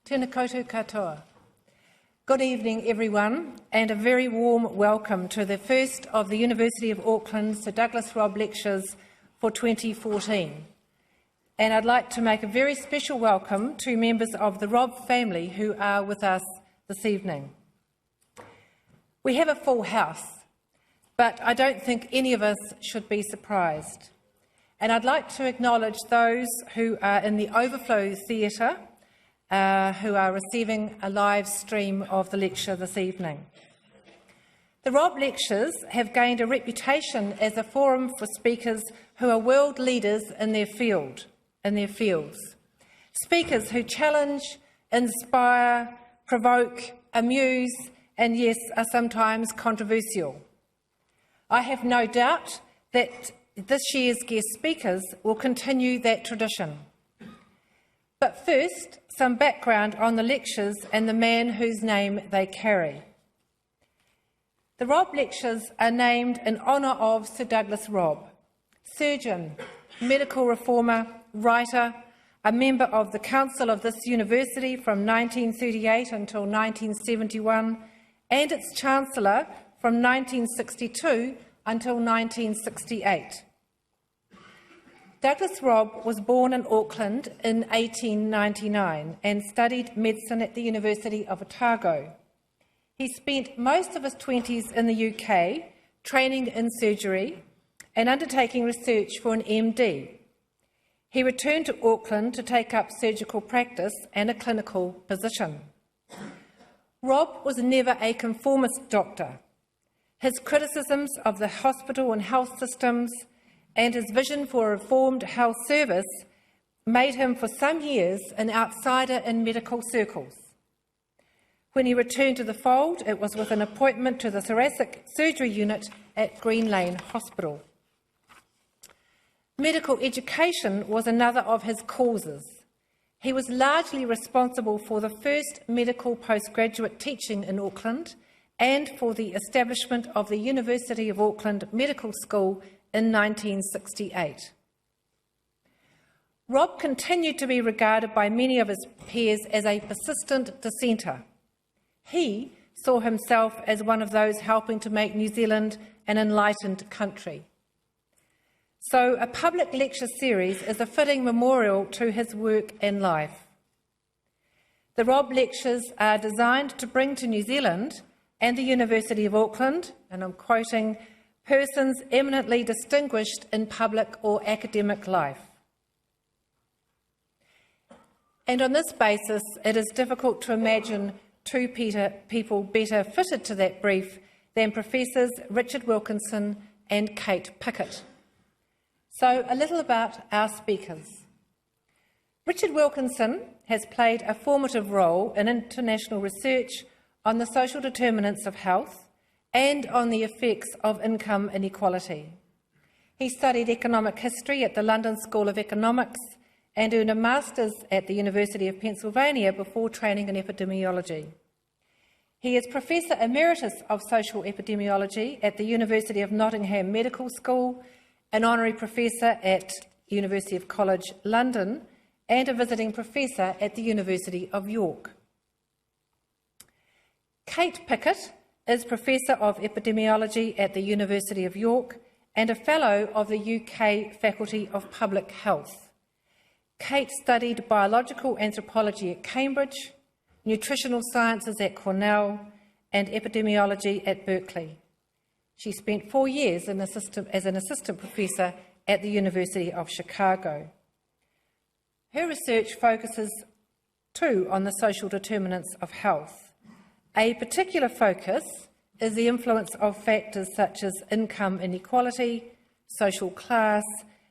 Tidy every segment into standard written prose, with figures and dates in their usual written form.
Tēnā koutou katoa. Good evening, everyone, and a very warm welcome to the first of the University of Auckland Sir Douglas Robb Lectures for 2014. And I'd like to make a very special welcome to members of the Robb family who are with us this evening. We have a full house, but I don't think any of us should be surprised. And I'd like to acknowledge those who are in the Overflow Theatre who are receiving a live stream of the lecture this evening. The Robb Lectures have gained a reputation as a forum for speakers who are world leaders in their fields. Speakers who challenge, inspire, provoke, amuse, and yes, are sometimes controversial. I have no doubt that this year's guest speakers will continue that tradition. But first, some background on the lectures and the man whose name they carry. The Robb Lectures are named in honour of Sir Douglas Robb, surgeon, medical reformer, writer, a member of the Council of this university from 1938 until 1971, and its Chancellor from 1962 until 1968. Douglas Robb was born in Auckland in 1899 and studied medicine at the University of Otago. He spent most of his 20s in the UK, training in surgery and undertaking research for an MD. He returned to Auckland to take up surgical practice and a clinical position. Robb was never a conformist doctor. His criticisms of the hospital and health systems and his vision for a reformed health service made him for some years an outsider in medical circles. When he returned to the fold, it was with an appointment to the thoracic surgery unit at Green Lane Hospital. Medical education was another of his causes. He was largely responsible for the first medical postgraduate teaching in Auckland and for the establishment of the University of Auckland Medical School in 1968. Robb continued to be regarded by many of his peers as a persistent dissenter. He saw himself as one of those helping to make New Zealand an enlightened country. So a public lecture series is a fitting memorial to his work and life. The Robb Lectures are designed to bring to New Zealand and the University of Auckland, and I'm quoting, persons eminently distinguished in public or academic life. And on this basis, it is difficult to imagine two people better fitted to that brief than Professors Richard Wilkinson and Kate Pickett. So a little about our speakers. Richard Wilkinson has played a formative role in international research on the social determinants of health and on the effects of income inequality. He studied economic history at the London School of Economics and earned a master's at the University of Pennsylvania before training in epidemiology. He is Professor Emeritus of Social Epidemiology at the University of Nottingham Medical School, an honorary professor at University of College London, and a visiting professor at the University of York. Kate Pickett is Professor of Epidemiology at the University of York and a Fellow of the UK Faculty of Public Health. Kate studied biological anthropology at Cambridge, nutritional sciences at Cornell, and epidemiology at Berkeley. She spent 4 years as an assistant professor at the University of Chicago. Her research focuses too on the social determinants of health. A particular focus is the influence of factors such as income inequality, social class,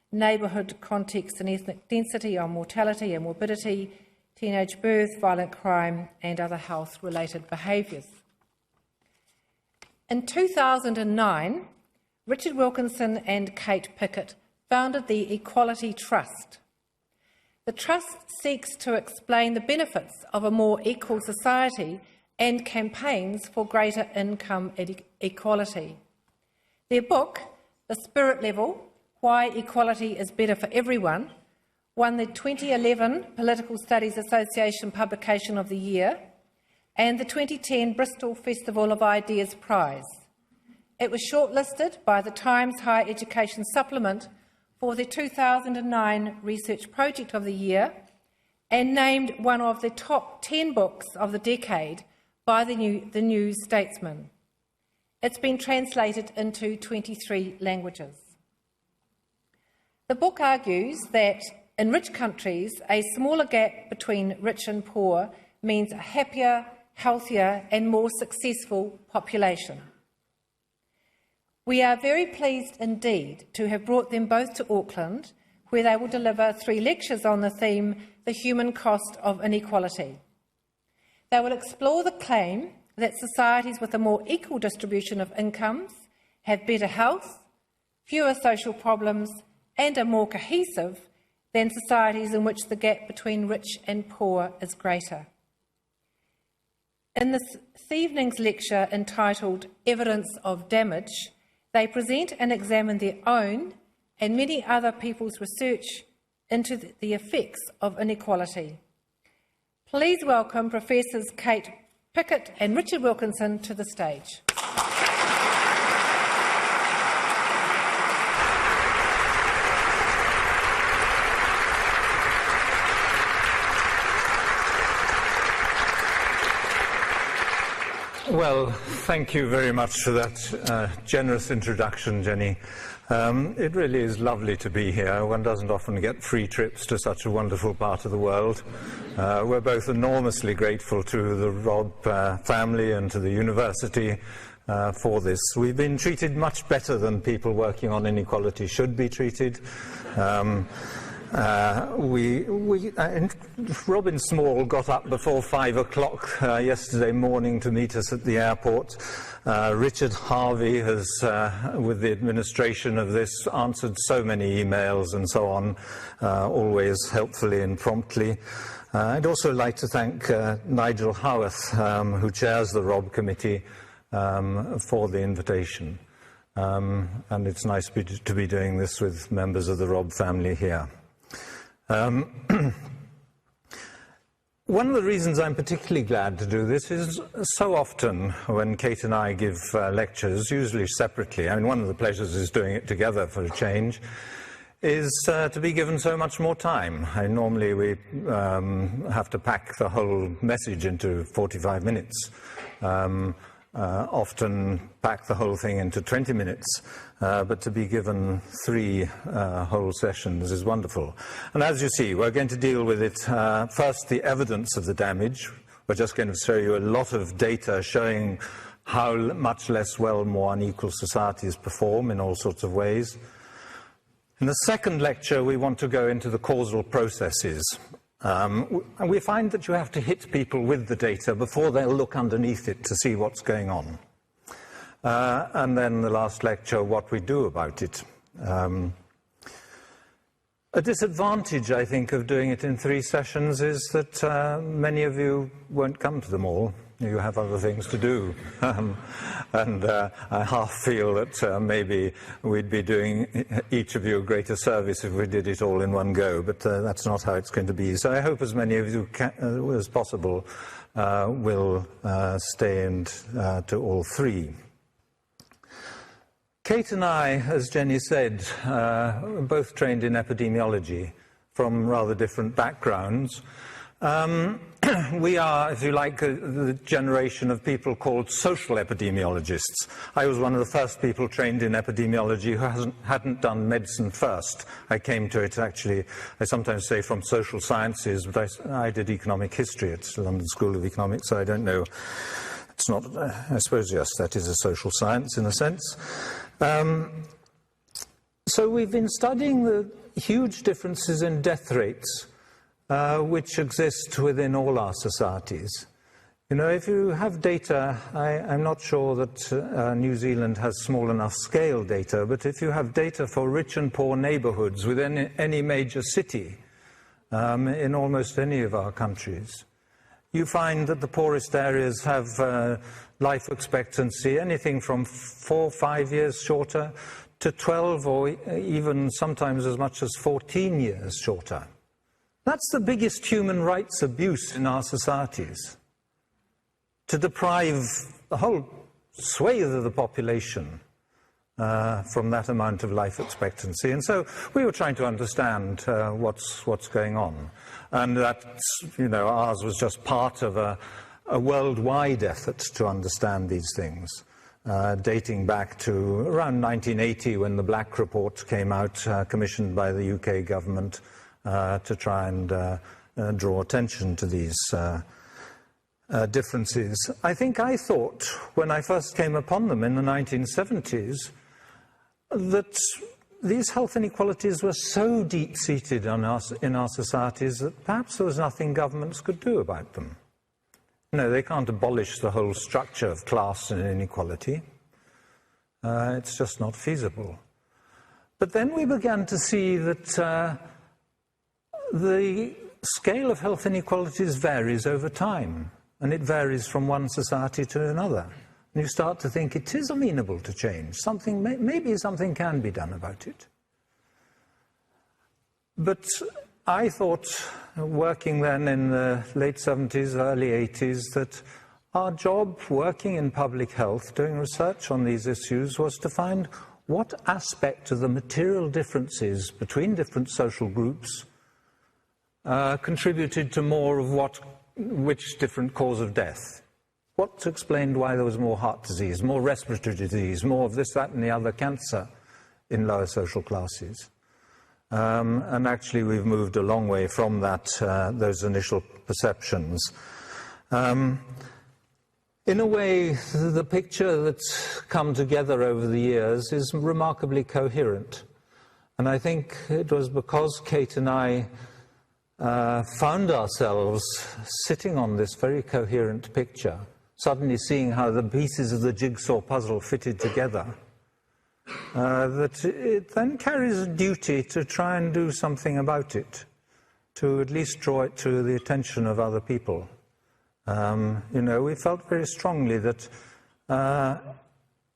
neighbourhood context and ethnic density on mortality and morbidity, teenage birth, violent crime and other health-related behaviours. In 2009, Richard Wilkinson and Kate Pickett founded the Equality Trust. The Trust seeks to explain the benefits of a more equal society and campaigns for greater income equality. Their book, The Spirit Level, Why Equality is Better for Everyone, won the 2011 Political Studies Association Publication of the Year and the 2010 Bristol Festival of Ideas Prize. It was shortlisted by the Times Higher Education Supplement for the 2009 Research Project of the Year and named one of the top 10 books of the decade by the New Statesman. It's been translated into 23 languages. The book argues that in rich countries, a smaller gap between rich and poor means a happier, healthier and more successful population. We are very pleased indeed to have brought them both to Auckland, where they will deliver 3 lectures on the theme, The Human Cost of Inequality. They will explore the claim that societies with a more equal distribution of incomes have better health, fewer social problems and are more cohesive than societies in which the gap between rich and poor is greater. In this evening's lecture entitled Evidence of Damage, they present and examine their own and many other people's research into the effects of inequality. Please welcome Professors Kate Pickett and Richard Wilkinson to the stage. Well, thank you very much for that generous introduction, Jenny. It really is lovely to be here. One doesn't often get free trips to such a wonderful part of the world. We're both enormously grateful to the Robb family and to the university for this. We've been treated much better than people working on inequality should be treated. Robin Small got up before 5 o'clock yesterday morning to meet us at the airport. Richard Harvey has, with the administration of this, answered so many emails and so on, always helpfully and promptly. I'd also like to thank Nigel Howarth, who chairs the Robb Committee, for the invitation. And it's nice to be doing this with members of the Robb family here. One of the reasons I'm particularly glad to do this is so often when Kate and I give lectures, usually separately, I mean one of the pleasures is doing it together for a change, is to be given so much more time. Normally we have to pack the whole message into 45 minutes. Often pack the whole thing into 20 minutes, but to be given 3 whole sessions is wonderful. And as you see, we're going to deal with it. First, the evidence of the damage. We're just going to show you a lot of data showing how much less well more unequal societies perform in all sorts of ways. In the second lecture, we want to go into the causal processes. And we find that you have to hit people with the data before they'll look underneath it to see what's going on. And then the last lecture, what we do about it. A disadvantage, I think, of doing it in 3 sessions is that many of you won't come to them all. You have other things to do. And I half feel that maybe we'd be doing each of you a greater service if we did it all in one go, but that's not how it's going to be. So I hope as many of you as possible will stay and to all 3. Kate and I, as Jenny said, both trained in epidemiology from rather different backgrounds. We are, if you like, the generation of people called social epidemiologists. I was one of the first people trained in epidemiology who hadn't done medicine first. I came to it, actually, I sometimes say from social sciences, but I did economic history at the London School of Economics, so I don't know. It's not, I suppose, yes, that is a social science in a sense. So we've been studying the huge differences in death rates which exist within all our societies. You know, if you have data, I'm not sure that New Zealand has small enough scale data, but if you have data for rich and poor neighbourhoods within any major city in almost any of our countries, you find that the poorest areas have life expectancy anything from 4 or 5 years shorter to 12 or even sometimes as much as 14 years shorter. That's the biggest human rights abuse in our societies, to deprive the whole swathe of the population from that amount of life expectancy. And so we were trying to understand what's going on. And that, ours was just part of a worldwide effort to understand these things, dating back to around 1980 when the Black Report came out, commissioned by the UK government to try and draw attention to these differences. I thought, when I first came upon them in the 1970s, that these health inequalities were so deep-seated in our societies that perhaps there was nothing governments could do about them. No, they can't abolish the whole structure of class and inequality. It's just not feasible. But then we began to see that the scale of health inequalities varies over time, and it varies from one society to another. And you start to think it is amenable to change. Maybe something can be done about it. But I thought, working then in the late 70s, early 80s, that our job, working in public health, doing research on these issues, was to find what aspect of the material differences between different social groups contributed to more of which different cause of death. What explained why there was more heart disease, more respiratory disease, more of this, that, and the other cancer in lower social classes? And actually, we've moved a long way from those initial perceptions. In a way, the picture that's come together over the years is remarkably coherent. And I think it was because Kate and I found ourselves sitting on this very coherent picture, suddenly seeing how the pieces of the jigsaw puzzle fitted together, that it then carries a duty to try and do something about it, to at least draw it to the attention of other people. We felt very strongly that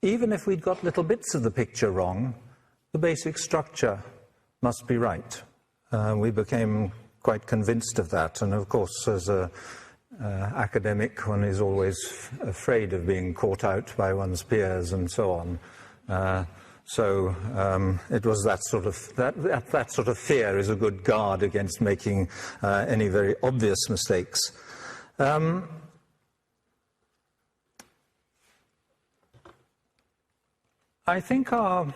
even if we'd got little bits of the picture wrong, the basic structure must be right. We became quite convinced of that, and of course, as an academic, one is always afraid of being caught out by one's peers and so on. So it was that sort of fear is a good guard against making any very obvious mistakes. I think our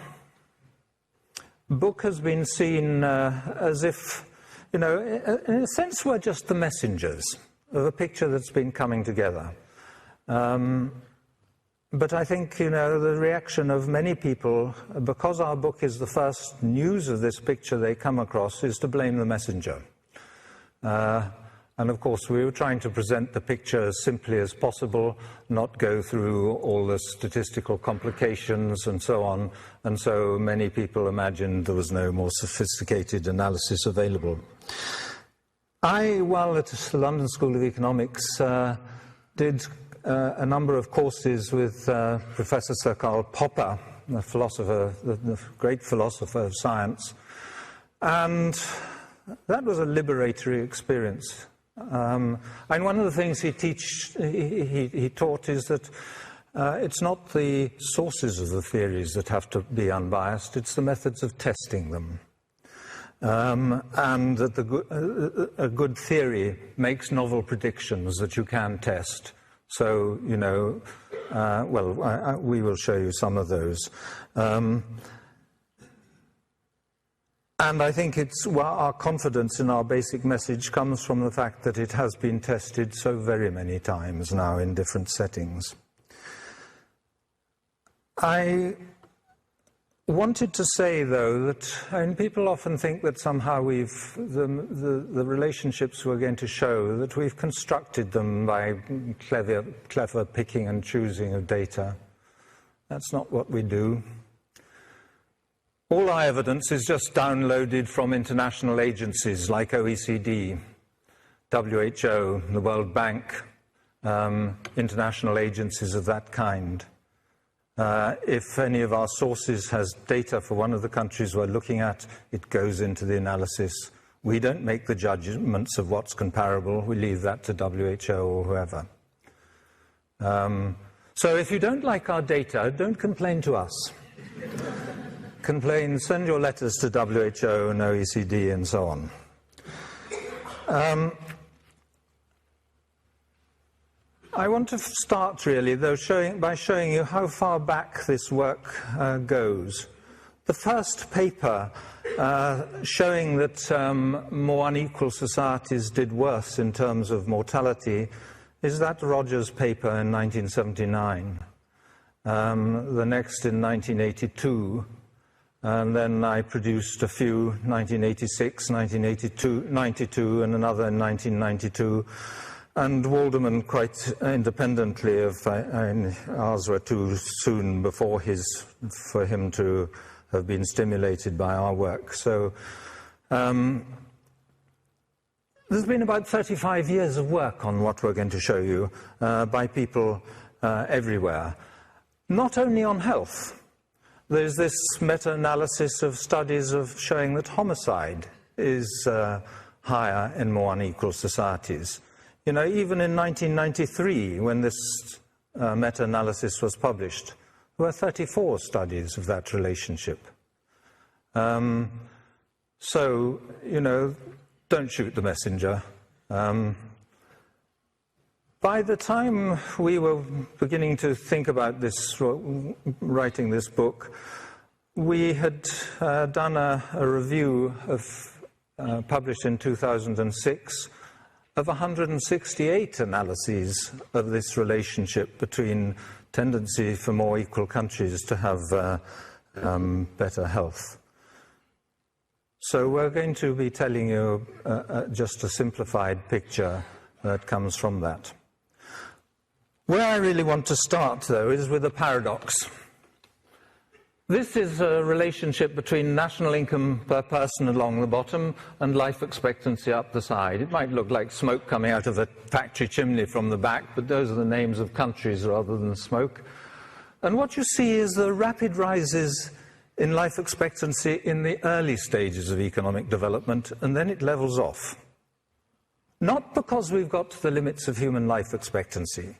book has been seen as if, in a sense, we're just the messengers of a picture that's been coming together. But I think, the reaction of many people, because our book is the first news of this picture they come across, is to blame the messenger. And of course, we were trying to present the picture as simply as possible, not go through all the statistical complications and so on. And so many people imagined there was no more sophisticated analysis available. I, while at the London School of Economics, did a number of courses with Professor Sir Karl Popper, the great philosopher of science. And that was a liberatory experience. And one of the things he taught is that it's not the sources of the theories that have to be unbiased, it's the methods of testing them. And that a good theory makes novel predictions that you can test. So, we will show you some of those. And I think our confidence in our basic message comes from the fact that it has been tested so very many times now in different settings. I wanted to say, though, that people often think that somehow the relationships we're going to show, that we've constructed them by clever picking and choosing of data. That's not what we do. All our evidence is just downloaded from international agencies like OECD, WHO, the World Bank, international agencies of that kind. If any of our sources has data for one of the countries we're looking at, it goes into the analysis. We don't make the judgments of what's comparable. We leave that to WHO or whoever. So if you don't like our data, don't complain to us. Send your letters to WHO and OECD and so on. I want to start really, though, by showing you how far back this work goes. The first paper showing that more unequal societies did worse in terms of mortality is that Rogers paper in 1979. The next in 1982. And then I produced a few, 1986, 1982, 92, and another in 1992. And Walderman, quite independently of ours were too soon before for him to have been stimulated by our work. So there's been about 35 years of work on what we're going to show you by people everywhere, not only on health. There's this meta-analysis of studies of showing that homicide is higher in more unequal societies. You know, even in 1993, when this meta-analysis was published, there were 34 studies of that relationship. So, you know, don't shoot the messenger. By the time we were beginning to think about this, writing this book, we had done a review published in 2006 of 168 analyses of this relationship between tendency for more equal countries to have better health. So we're going to be telling you just a simplified picture that comes from that. Where I really want to start, though, is with a paradox. This is a relationship between national income per person along the bottom and life expectancy up the side. It might look like smoke coming out of a factory chimney from the back, but those are the names of countries rather than smoke. And what you see is the rapid rises in life expectancy in the early stages of economic development, and then it levels off. Not because we've got to the limits of human life expectancy.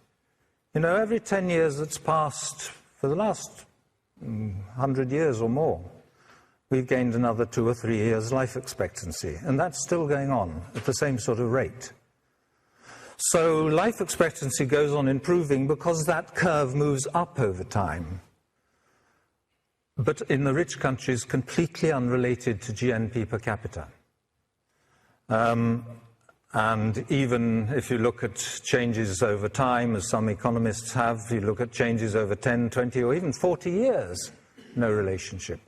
You know, every 10 years that's passed for the last 100 years or more, we've gained another 2 or 3 years life expectancy, and that's still going on at the same sort of rate. So life expectancy goes on improving because that curve moves up over time. But in the rich countries, completely unrelated to GNP per capita. And even if you look at changes over time, as some economists have, you look at changes over 10, 20, or even 40 years, no relationship.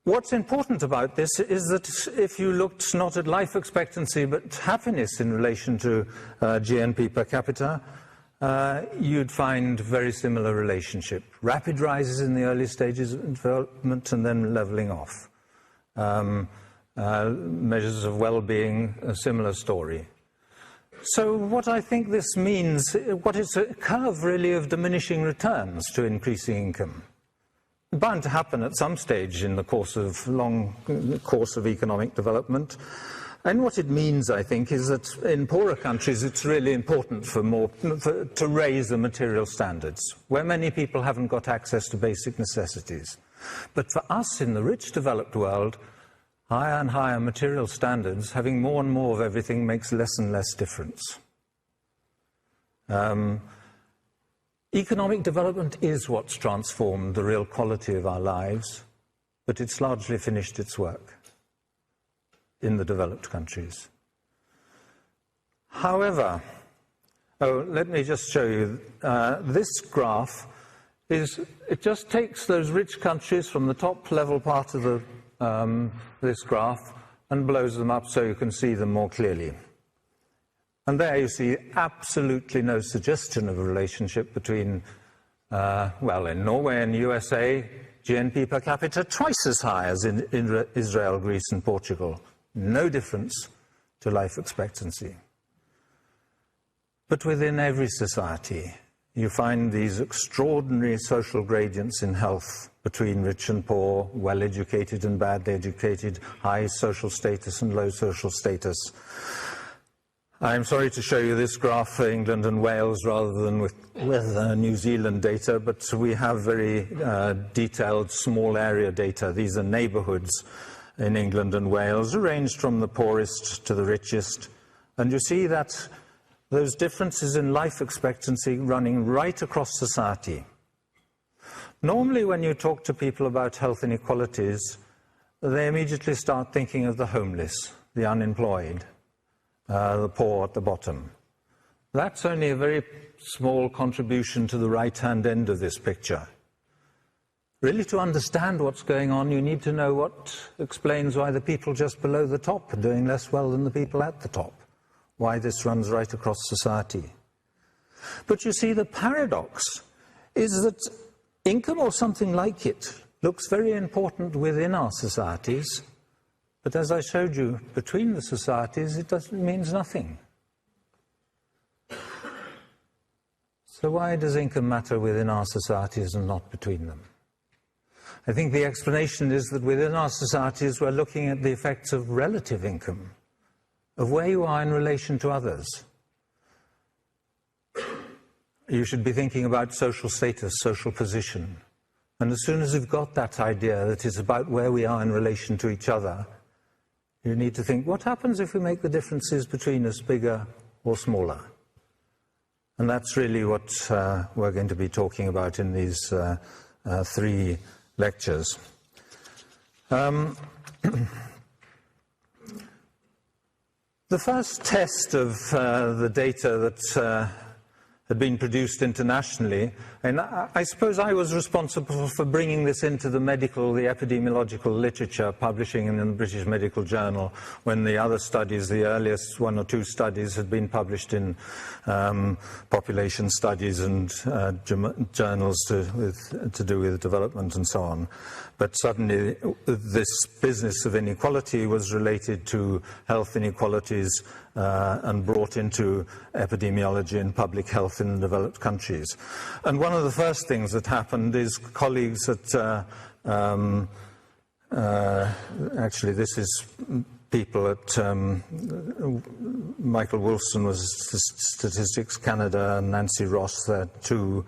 What's important about this is that if you looked not at life expectancy but happiness in relation to GNP per capita, you'd find very similar relationship. Rapid rises in the early stages of development and then leveling off. Measures of well-being, a similar story. So what I think this means, what is a curve really of diminishing returns to increasing income. Bound to happen at some stage in the course of economic development. And what it means, I think, is that in poorer countries it's really important to raise the material standards, where many people haven't got access to basic necessities. But for us in the rich developed world, higher and higher material standards, having more and more of everything makes less and less difference. Economic development is what's transformed the real quality of our lives, but it's largely finished its work in the developed countries. However, let me just show you, this graph it just takes those rich countries from the top level part of the this graph and blows them up so you can see them more clearly. And there you see absolutely no suggestion of a relationship between, well, in Norway and USA, GNP per capita twice as high as in Israel, Greece and Portugal. No difference to life expectancy. But within every society, you find these extraordinary social gradients in health between rich and poor, well-educated and badly educated, high social status and low social status. I'm sorry to show you this graph for England and Wales rather than with New Zealand data, but we have very detailed small area data. These are neighbourhoods in England and Wales, arranged from the poorest to the richest. And you see that those differences in life expectancy running right across society. Normally, when you talk to people about health inequalities, they immediately start thinking of the homeless, the unemployed, the poor at the bottom. That's only a very small contribution to the right-hand end of this picture. Really, to understand what's going on, you need to know what explains why the people just below the top are doing less well than the people at the top, why this runs right across society. But you see, the paradox is that income or something like it looks very important within our societies, but as I showed you, between the societies, it means nothing. So why does income matter within our societies and not between them? I think the explanation is that within our societies, we're looking at the effects of relative income, of where you are in relation to others. You should be thinking about social status, social position. And as soon as you've got that idea that it's about where we are in relation to each other, you need to think, what happens if we make the differences between us bigger or smaller? And that's really what we're going to be talking about in these three lectures. The first test of the data that had been produced internationally, and I suppose I was responsible for bringing this into the epidemiological literature, publishing in the British Medical Journal, when the other studies, the earliest one or two studies, had been published in population studies and journals to do with development and so on. But suddenly this business of inequality was related to health inequalities and brought into epidemiology and public health in developed countries. And one of the first things that happened is colleagues at, actually this is people at, Michael Wolfson was Statistics Canada, and Nancy Ross there too.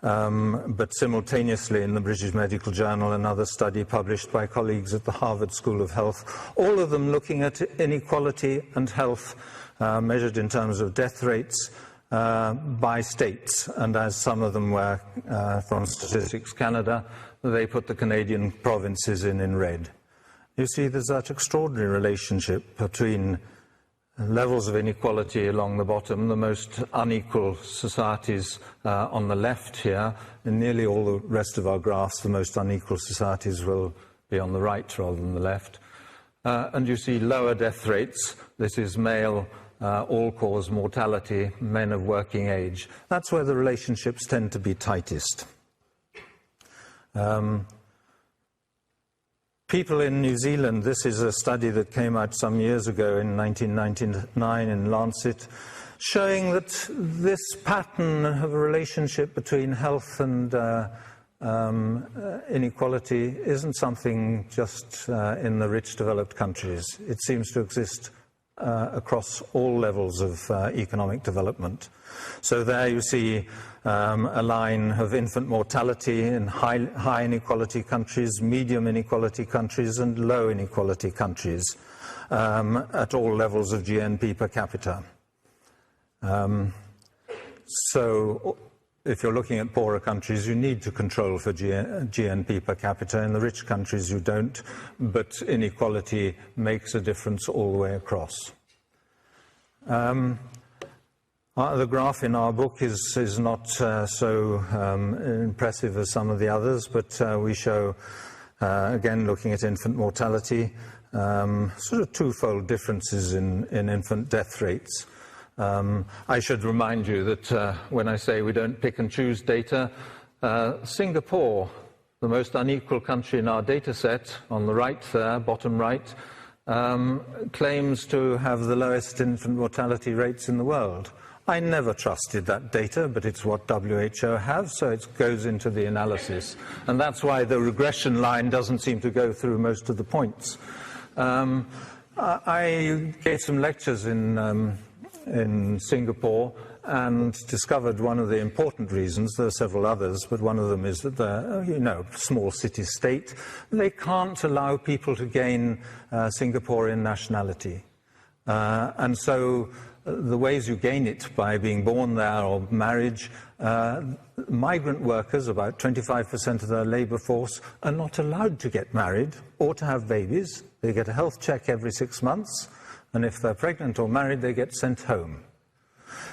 But simultaneously in the British Medical Journal, another study published by colleagues at the Harvard School of Health, all of them looking at inequality and health measured in terms of death rates by states. And as some of them were from Statistics Canada, they put the Canadian provinces in red. You see, there's that extraordinary relationship between levels of inequality along the bottom, the most unequal societies on the left here. In nearly all the rest of our graphs, the most unequal societies will be on the right rather than the left. And you see lower death rates. This is male all-cause mortality, men of working age. That's where the relationships tend to be tightest. People in New Zealand, this is a study that came out some years ago in 1999 in Lancet, showing that this pattern of a relationship between health and inequality isn't something just in the rich developed countries. It seems to exist across all levels of economic development. So there you see a line of infant mortality in high inequality countries, medium inequality countries, and low inequality countries at all levels of GNP per capita. So if you're looking at poorer countries, you need to control for GNP per capita. In the rich countries, you don't, but inequality makes a difference all the way across. The graph in our book is not so impressive as some of the others, but we show, again, looking at infant mortality, sort of twofold differences in infant death rates. I should remind you that when I say we don't pick and choose data, Singapore, the most unequal country in our data set, on the right there, bottom right, claims to have the lowest infant mortality rates in the world. I never trusted that data, but it's what WHO has, so it goes into the analysis. And that's why the regression line doesn't seem to go through most of the points. I gave some lectures in Singapore and discovered one of the important reasons. There are several others, but one of them is that they're, small city-state. They can't allow people to gain Singaporean nationality. And so the ways you gain it by being born there or marriage, migrant workers, about 25% of their labour force, are not allowed to get married or to have babies. They get a health check every 6 months, and if they're pregnant or married, they get sent home.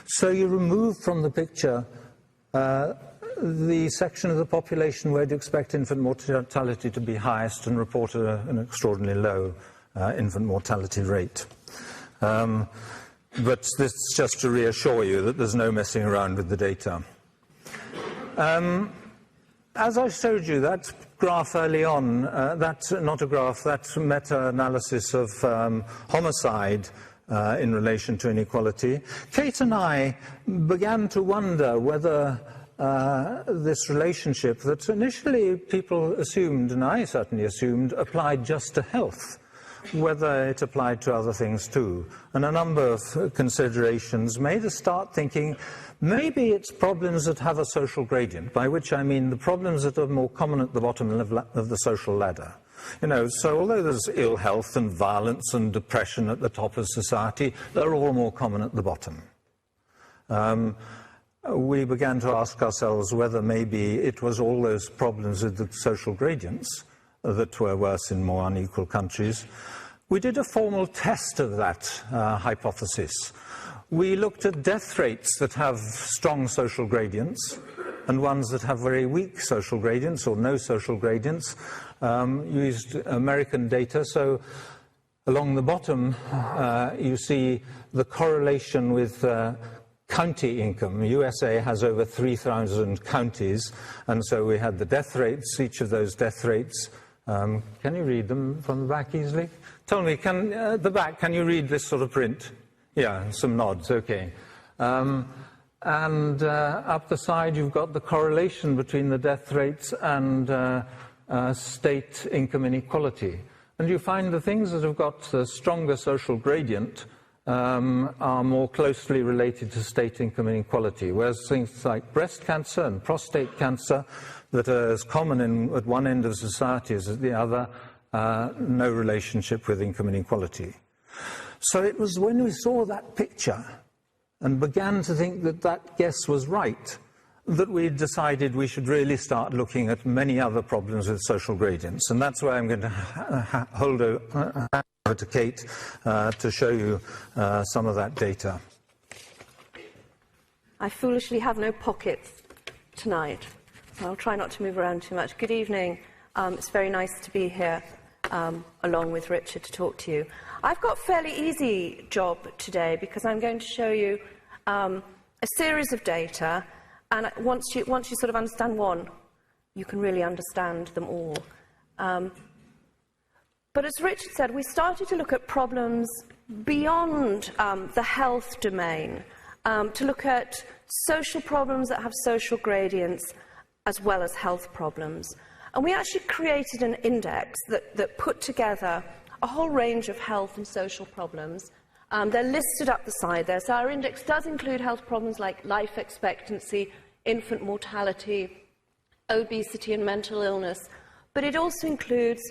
So you remove from the picture the section of the population where you'd expect infant mortality to be highest and report an extraordinarily low infant mortality rate. But this is just to reassure you that there's no messing around with the data. As I showed you, that graph early on, that's not a graph, that's a meta-analysis of homicide in relation to inequality. Kate and I began to wonder whether this relationship that initially people assumed, and I certainly assumed, applied just to health, whether it applied to other things too. And a number of considerations made us start thinking maybe it's problems that have a social gradient, by which I mean the problems that are more common at the bottom of the social ladder. So although there's ill health and violence and depression at the top of society, they're all more common at the bottom. We began to ask ourselves whether maybe it was all those problems with the social gradients that were worse in more unequal countries. We did a formal test of that hypothesis. We looked at death rates that have strong social gradients and ones that have very weak social gradients or no social gradients. Used American data, so along the bottom you see the correlation with county income. USA has over 3,000 counties, and so we had the death rates, each of those death rates. Can you read them from the back easily? Tell me, the back, can you read this sort of print? Yeah, some nods, okay. And up the side you've got the correlation between the death rates and state income inequality. And you find the things that have got a stronger social gradient are more closely related to state income inequality, whereas things like breast cancer and prostate cancer that are as common at one end of society as at the other, no relationship with income inequality. So it was when we saw that picture and began to think that that guess was right that we decided we should really start looking at many other problems with social gradients. And that's why I'm going to hold over to Kate to show you some of that data. I foolishly have no pockets tonight, so I'll try not to move around too much. Good evening. It's very nice to be here along with Richard to talk to you. I've got a fairly easy job today because I'm going to show you a series of data, and once you sort of understand one, you can really understand them all. But as Richard said, we started to look at problems beyond the health domain, to look at social problems that have social gradients as well as health problems. And we actually created an index that put together a whole range of health and social problems. They're listed up the side there. So our index does include health problems like life expectancy, infant mortality, obesity and mental illness. But it also includes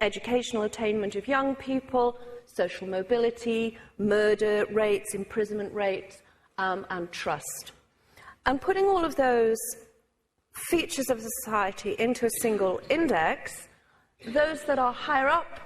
educational attainment of young people, social mobility, murder rates, imprisonment rates, and trust. And putting all of those features of society into a single index, those that are higher up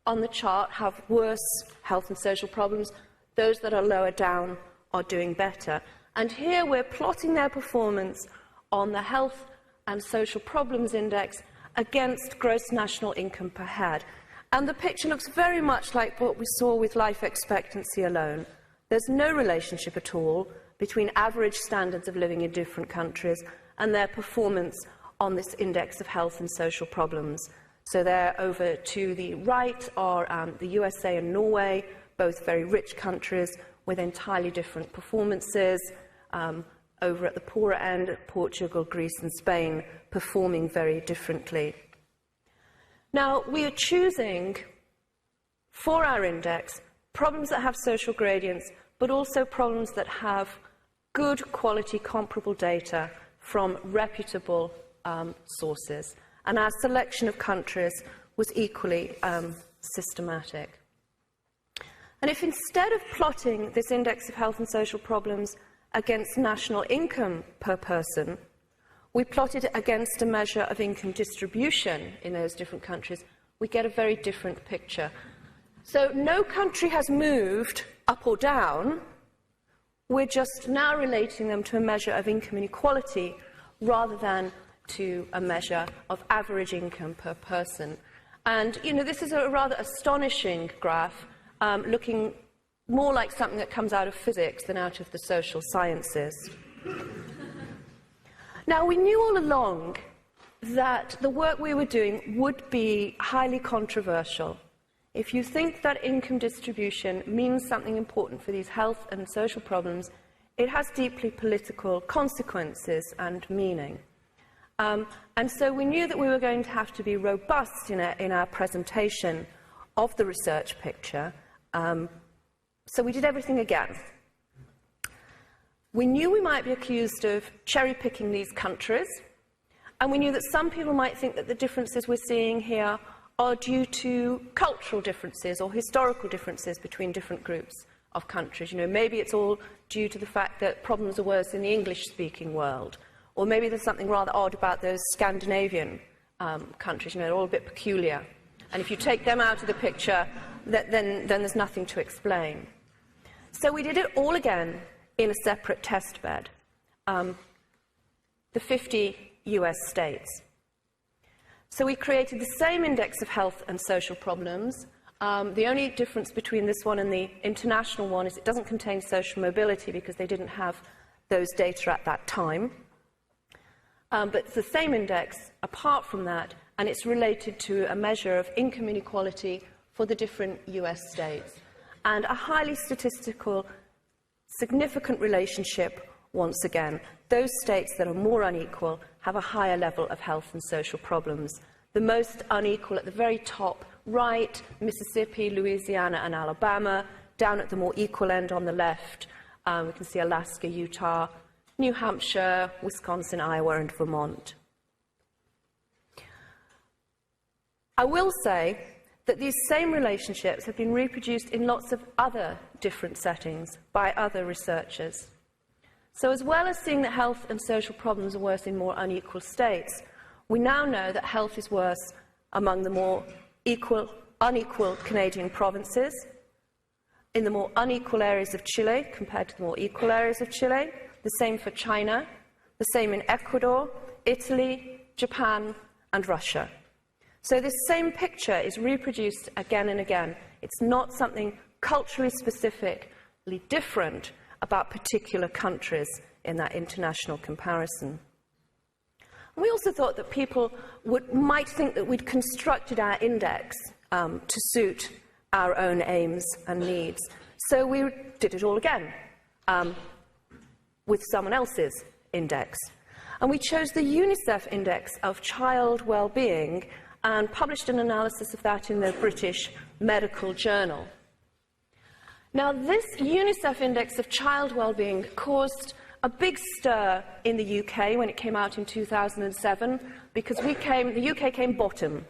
on the chart have worse health and social problems. Those that are lower down are doing better. And here we're plotting their performance on the health and social problems index against gross national income per head. And the picture looks very much like what we saw with life expectancy alone. There's no relationship at all between average standards of living in different countries and their performance on this index of health and social problems. So there over to the right are the USA and Norway, both very rich countries, with entirely different performances. Over at the poorer end, Portugal, Greece and Spain performing very differently. Now, we are choosing for our index problems that have social gradients, but also problems that have good quality comparable data from reputable sources. And our selection of countries was equally systematic. And if instead of plotting this index of health and social problems against national income per person, we plotted it against a measure of income distribution in those different countries, we get a very different picture. So no country has moved up or down. We're just now relating them to a measure of income inequality rather than to a measure of average income per person. And, you know, this is a rather astonishing graph, looking more like something that comes out of physics than out of the social sciences. Now, we knew all along that the work we were doing would be highly controversial. If you think that income distribution means something important for these health and social problems, it has deeply political consequences and meaning. And so we knew that we were going to have to be robust in our presentation of the research picture. So we did everything again. We knew we might be accused of cherry-picking these countries, and we knew that some people might think that the differences we're seeing here are due to cultural differences or historical differences between different groups of countries. You know, maybe it's all due to the fact that problems are worse in the English-speaking world, or maybe there's something rather odd about those Scandinavian countries. You know, they're all a bit peculiar. And if you take them out of the picture, then there's nothing to explain. So we did it all again in a separate test bed, the 50 US states. So we created the same index of health and social problems. The only difference between this one and the international one is it doesn't contain social mobility because they didn't have those data at that time. But it's the same index apart from that, and it's related to a measure of income inequality for the different US states. And a highly statistical, significant relationship, once again. Those states that are more unequal have a higher level of health and social problems. The most unequal at the very top right, Mississippi, Louisiana and Alabama. Down at the more equal end on the left, we can see Alaska, Utah, New Hampshire, Wisconsin, Iowa and Vermont. I will say that these same relationships have been reproduced in lots of other different settings by other researchers. So as well as seeing that health and social problems are worse in more unequal states, we now know that health is worse among the more unequal Canadian provinces, in the more unequal areas of Chile compared to the more equal areas of Chile, the same for China, the same in Ecuador, Italy, Japan and Russia. So this same picture is reproduced again and again. It's not something culturally specifically different about particular countries in that international comparison. And we also thought that people might think that we'd constructed our index to suit our own aims and needs. So we did it all again with someone else's index. And we chose the UNICEF Index of Child Wellbeing and published an analysis of that in the British Medical Journal. Now, this UNICEF Index of Child Wellbeing caused a big stir in the UK when it came out in 2007, because the UK came bottom.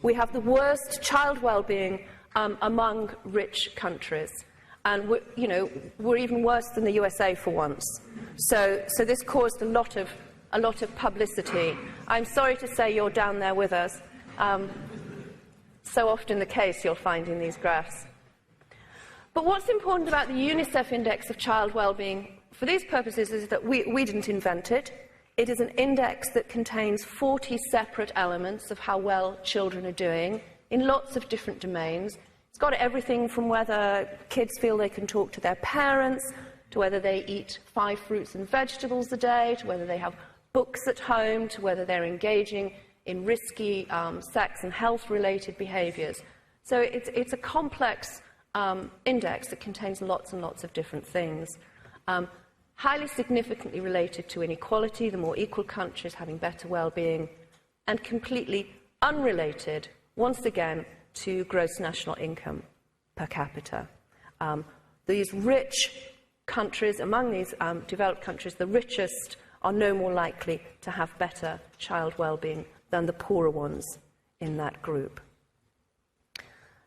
We have the worst child wellbeing among rich countries, and we're even worse than the USA for once. So this caused a lot of publicity. I'm sorry to say you're down there with us. So often the case you'll find in these graphs. But what's important about the UNICEF Index of Child Wellbeing for these purposes is that we didn't invent it. It is an index that contains 40 separate elements of how well children are doing in lots of different domains. It's got everything from whether kids feel they can talk to their parents, to whether they eat 5 fruits and vegetables a day, to whether they have books at home, to whether they're engaging in risky sex and health-related behaviours. So it's a complex index that contains lots and lots of different things. Highly significantly related to inequality, the more equal countries having better well-being, and completely unrelated, once again, to gross national income per capita. These rich countries, among these developed countries, the richest are no more likely to have better child well-being than the poorer ones in that group.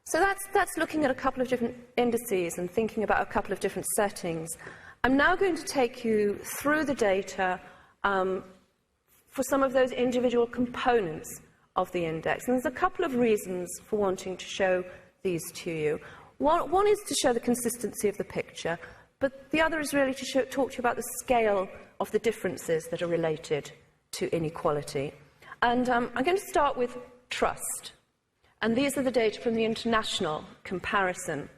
So that's looking at a couple of different indices and thinking about a couple of different settings. I'm now going to take you through the data for some of those individual components of the index. And there's a couple of reasons for wanting to show these to you. One is to show the consistency of the picture, but the other is really to talk to you about the scale of the differences that are related to inequality. And I'm going to start with trust. And these are the data from the international comparison.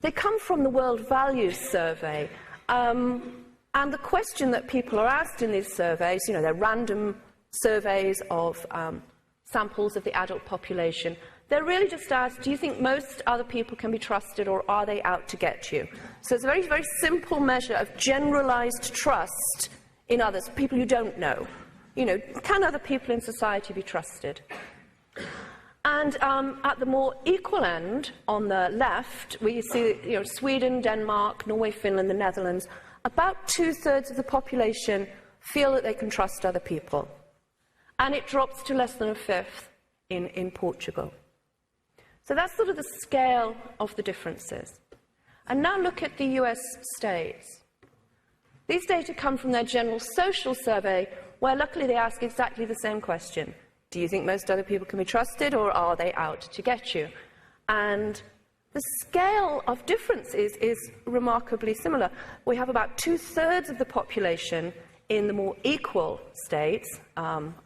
They come from the World Values Survey. And the question that people are asked in these surveys, they're random surveys of samples of the adult population. They're really just asked, do you think most other people can be trusted, or are they out to get you? So it's a very, very simple measure of generalized trust in others, people you don't know. Can other people in society be trusted? And at the more equal end, on the left, we see Sweden, Denmark, Norway, Finland, the Netherlands. About 2/3 of the population feel that they can trust other people. And it drops to less than a fifth in Portugal. So that's sort of the scale of the differences. And now look at the US states. These data come from their General Social Survey, where luckily they ask exactly the same question. Do you think most other people can be trusted, or are they out to get you? And the scale of differences is remarkably similar. We have about 2/3 of the population in the more equal states,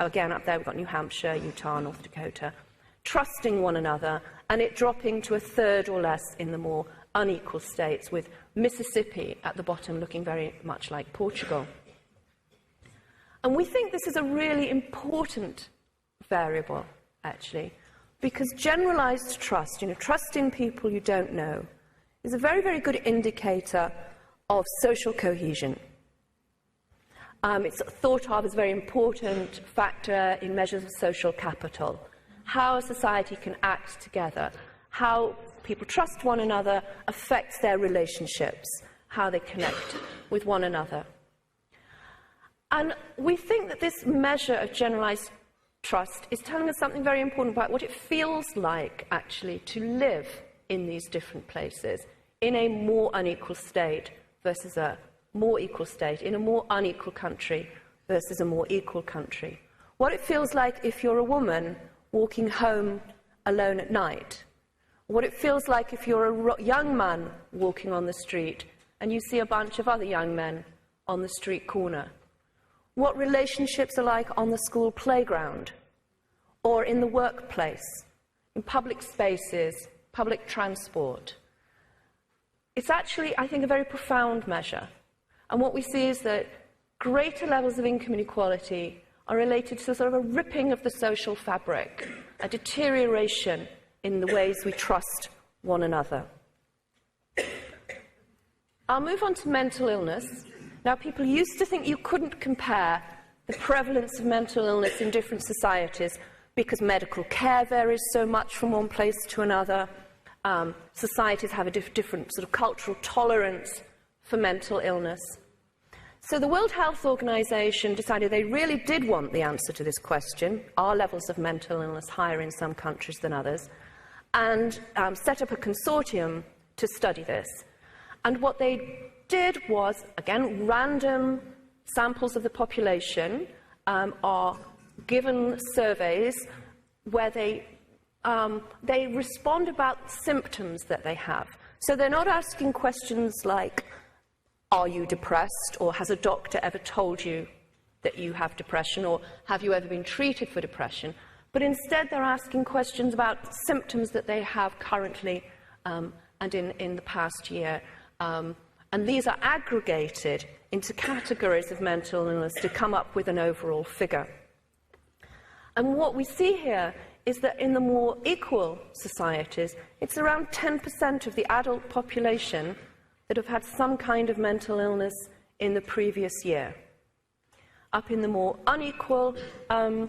again up there we've got New Hampshire, Utah, North Dakota, trusting one another, and it dropping to 1/3 or less in the more unequal states, with Mississippi at the bottom looking very much like Portugal. And we think this is a really important variable, actually, because generalized trust, trust in people you don't know, is a very, very good indicator of social cohesion. It's thought of as a very important factor in measures of social capital, how a society can act together, how people trust one another affects their relationships, how they connect with one another. And we think that this measure of generalized trust is telling us something very important about what it feels like, actually, to live in these different places, in a more unequal state versus a more equal state, in a more unequal country versus a more equal country. What it feels like if you're a woman walking home alone at night. What it feels like if you're a young man walking on the street and you see a bunch of other young men on the street corner. What relationships are like on the school playground, or in the workplace, in public spaces, public transport. It's actually, I think, a very profound measure. And what we see is that greater levels of income inequality are related to sort of a ripping of the social fabric, a deterioration in the ways we trust one another. I'll move on to mental illness. Now, people used to think you couldn't compare the prevalence of mental illness in different societies because medical care varies so much from one place to another. Societies have a different sort of cultural tolerance for mental illness. So the World Health Organization decided they really did want the answer to this question, are levels of mental illness higher in some countries than others, and set up a consortium to study this. And what they did was, again, random samples of the population are given surveys where they respond about symptoms that they have. So they're not asking questions like, are you depressed, or has a doctor ever told you that you have depression, or have you ever been treated for depression? But instead they're asking questions about symptoms that they have currently and in the past year. And these are aggregated into categories of mental illness to come up with an overall figure. And what we see here is that in the more equal societies, it's around 10% of the adult population that have had some kind of mental illness in the previous year. Up in the more unequal end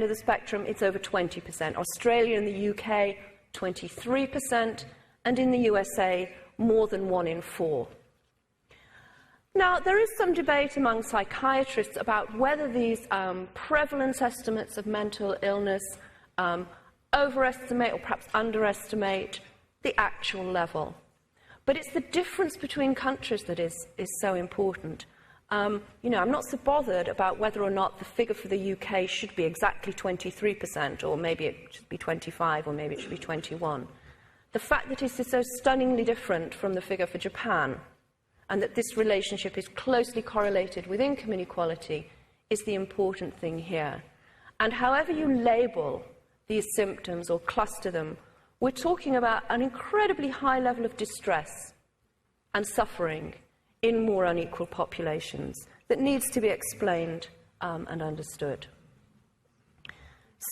of the spectrum, it's over 20%. Australia and the UK, 23%, and in the USA, more than 1 in 4. Now, there is some debate among psychiatrists about whether these prevalence estimates of mental illness overestimate or perhaps underestimate the actual level. But it's the difference between countries that is so important. I'm not so bothered about whether or not the figure for the UK should be exactly 23%, or maybe it should be 25, or maybe it should be 21. The fact that it is so stunningly different from the figure for Japan, and that this relationship is closely correlated with income inequality, is the important thing here. And however you label these symptoms or cluster them, we're talking about an incredibly high level of distress and suffering in more unequal populations that needs to be explained and understood.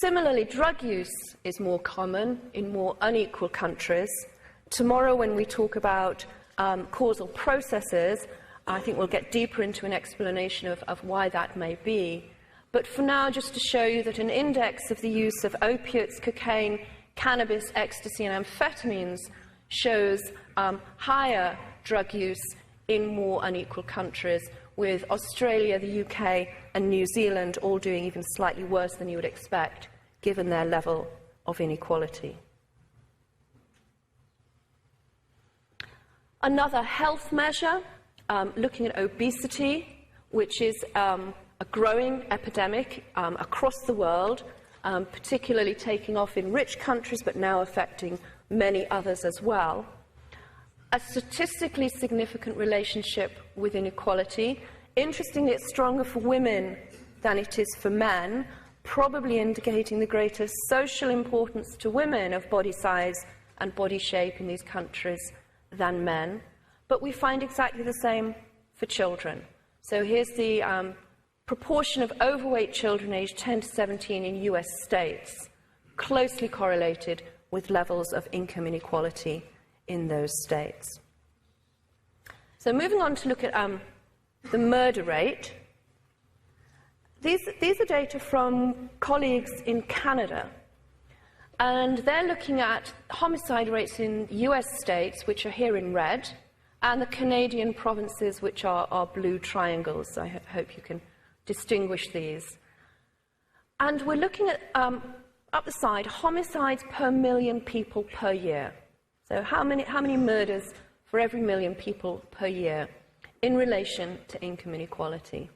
Similarly, drug use is more common in more unequal countries. Tomorrow, when we talk about causal processes, I think we'll get deeper into an explanation of why that may be. But for now, just to show you that an index of the use of opiates, cocaine, cannabis, ecstasy, and amphetamines shows higher drug use in more unequal countries, with Australia, the UK, and New Zealand all doing even slightly worse than you would expect, given their level of inequality. Another health measure, looking at obesity, which is a growing epidemic across the world, particularly taking off in rich countries, but now affecting many others as well. A statistically significant relationship with inequality. Interestingly, it's stronger for women than it is for men, probably indicating the greater social importance to women of body size and body shape in these countries than men. But we find exactly the same for children. So here's the proportion of overweight children aged 10 to 17 in US states, closely correlated with levels of income inequality in those states. So moving on to look at the murder rate. These are data from colleagues in Canada, and they're looking at homicide rates in US states, which are here in red, and the Canadian provinces, which are blue triangles. I hope you can distinguish these. And we're looking at, up the side, homicides per million people per year. So how many murders for every million people per year in relation to income inequality.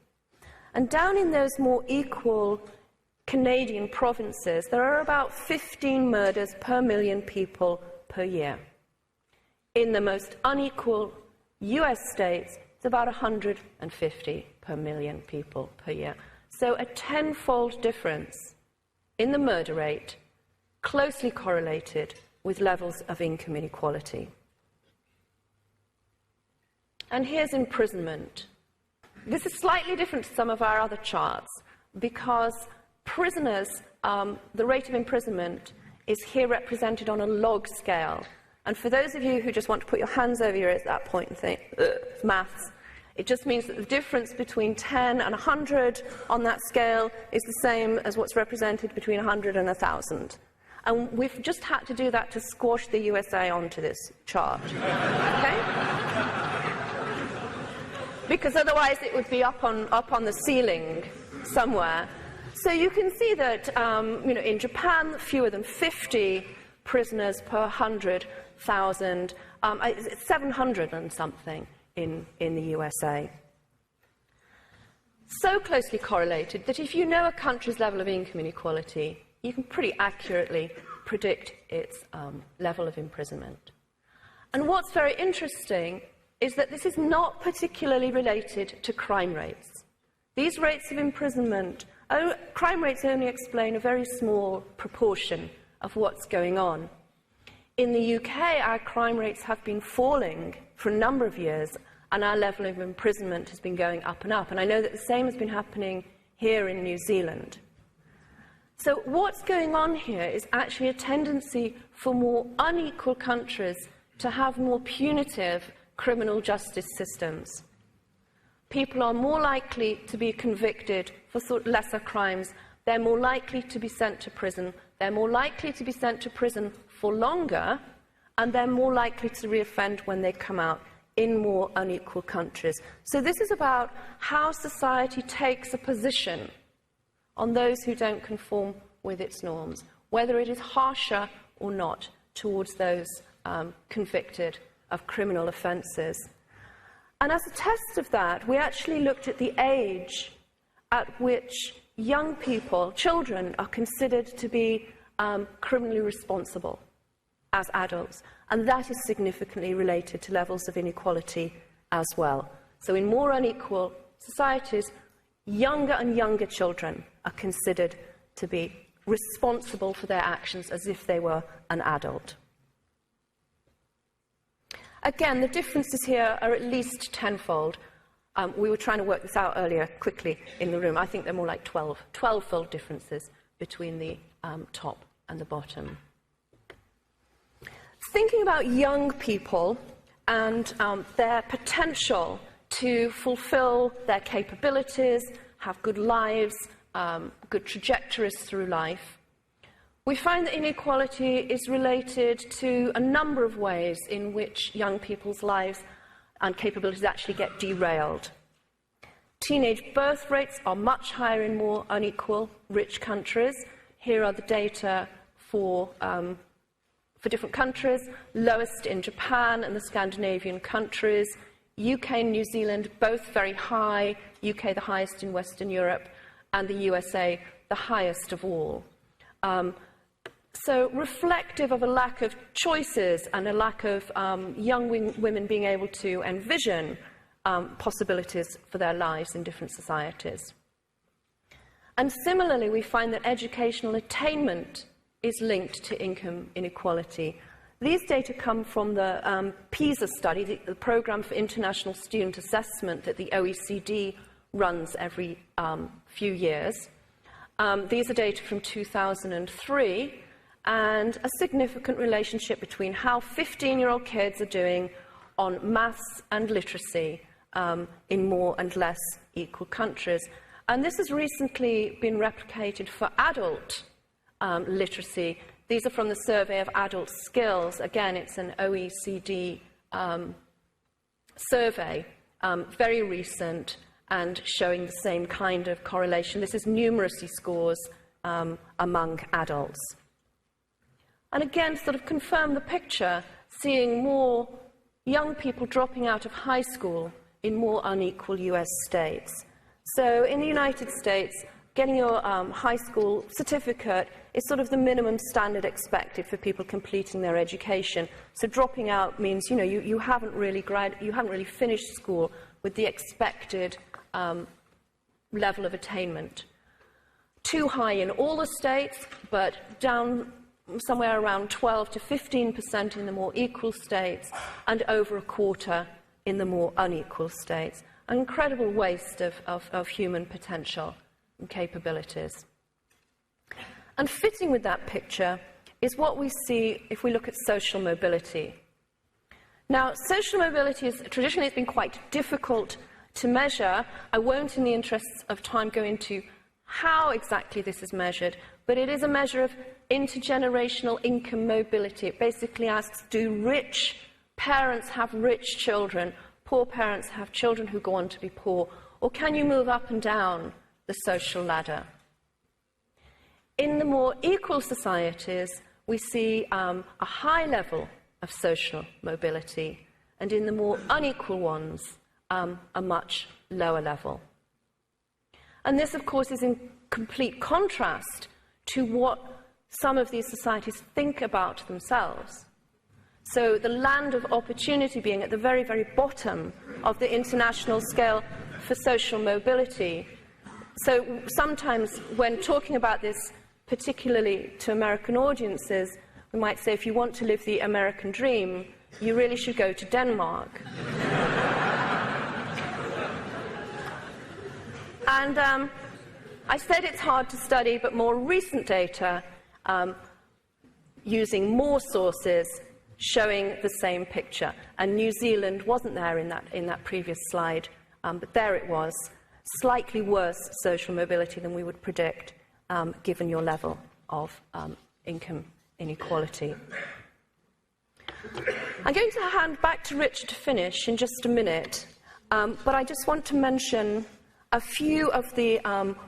And down in those more equal Canadian provinces, there are about 15 murders per million people per year. In the most unequal US states, it's about 150 per million people per year. So a tenfold difference in the murder rate, closely correlated with levels of income inequality. And here's imprisonment. This is slightly different to some of our other charts, because prisoners, the rate of imprisonment is here represented on a log scale. And for those of you who just want to put your hands over your ears at that point and think, it's maths, it just means that the difference between 10 and 100 on that scale is the same as what's represented between 100 and 1,000. And we've just had to do that to squash the USA onto this chart. Okay? Because otherwise it would be up on the ceiling somewhere. So you can see that in Japan, fewer than 50 prisoners per 100,000. It's 700 and something in the USA. So closely correlated that if you know a country's level of income inequality, you can pretty accurately predict its level of imprisonment. And what's very interesting is that this is not particularly related to crime rates. These rates of imprisonment, crime rates only explain a very small proportion of what's going on. In the UK, our crime rates have been falling for a number of years, and our level of imprisonment has been going up and up. And I know that the same has been happening here in New Zealand. So what's going on here is actually a tendency for more unequal countries to have more punitive criminal justice systems. People are more likely to be convicted for lesser crimes. They're more likely to be sent to prison. They're more likely to be sent to prison for longer, and they're more likely to reoffend when they come out in more unequal countries. So this is about how society takes a position on those who don't conform with its norms, whether it is harsher or not towards those convicted of criminal offences. And as a test of that, we actually looked at the age at which young people, children, are considered to be criminally responsible as adults. And that is significantly related to levels of inequality as well. So in more unequal societies, younger and younger children are considered to be responsible for their actions as if they were an adult. Again, the differences here are at least tenfold. We were trying to work this out earlier quickly in the room. I think they're more like 12-fold differences between the top and the bottom. Thinking about young people and their potential to fulfill their capabilities, have good lives, good trajectories through life, we find that inequality is related to a number of ways in which young people's lives and capabilities actually get derailed. Teenage birth rates are much higher in more unequal, rich countries. Here are the data for different countries. Lowest in Japan and the Scandinavian countries. UK and New Zealand, both very high. UK the highest in Western Europe, and the USA the highest of all. So reflective of a lack of choices and a lack of young women being able to envision possibilities for their lives in different societies. And similarly, we find that educational attainment is linked to income inequality. These data come from the PISA study, the Programme for International Student Assessment that the OECD runs every few years. These are data from 2003, and a significant relationship between how 15-year-old kids are doing on maths and literacy in more and less equal countries. And this has recently been replicated for adult literacy. These are from the Survey of Adult Skills. Again, it's an OECD survey, very recent, and showing the same kind of correlation. This is numeracy scores among adults. And again, sort of confirm the picture, seeing more young people dropping out of high school in more unequal US states. So in the United States, getting your high school certificate is sort of the minimum standard expected for people completing their education. So dropping out means, you haven't really finished school with the expected level of attainment. Too high in all the states, but down somewhere around 12 to 15% in the more equal states, and over a quarter in the more unequal states. An incredible waste of human potential and capabilities. And fitting with that picture is what we see if we look at social mobility. Now, social mobility is traditionally it's been quite difficult to measure. I won't, in the interests of time, go into how exactly this is measured, but it is a measure of intergenerational income mobility. It basically asks, do rich parents have rich children, poor parents have children who go on to be poor, or can you move up and down the social ladder? In the more equal societies, we see a high level of social mobility, and in the more unequal ones, a much lower level. And this, of course, is in complete contrast to what some of these societies think about themselves. So the land of opportunity being at the very, very bottom of the international scale for social mobility. So sometimes when talking about this, particularly to American audiences, we might say if you want to live the American dream, you really should go to Denmark. I said it's hard to study, but more recent data using more sources showing the same picture. And New Zealand wasn't there in that previous slide, but there it was. Slightly worse social mobility than we would predict, given your level of income inequality. I'm going to hand back to Richard to finish in just a minute, but I just want to mention a few of the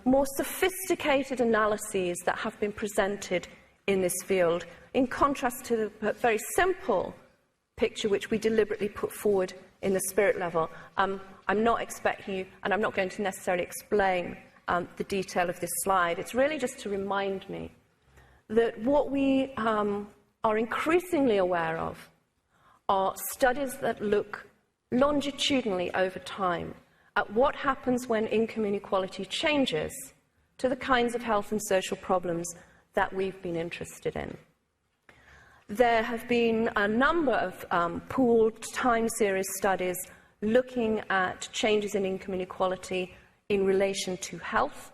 more sophisticated analyses that have been presented in this field, in contrast to the very simple picture which we deliberately put forward in the spirit level. I'm not expecting you, and I'm not going to necessarily explain the detail of this slide. It's really just to remind me that what we are increasingly aware of are studies that look longitudinally over time at what happens when income inequality changes to the kinds of health and social problems that we've been interested in. There have been a number of pooled time series studies looking at changes in income inequality in relation to health,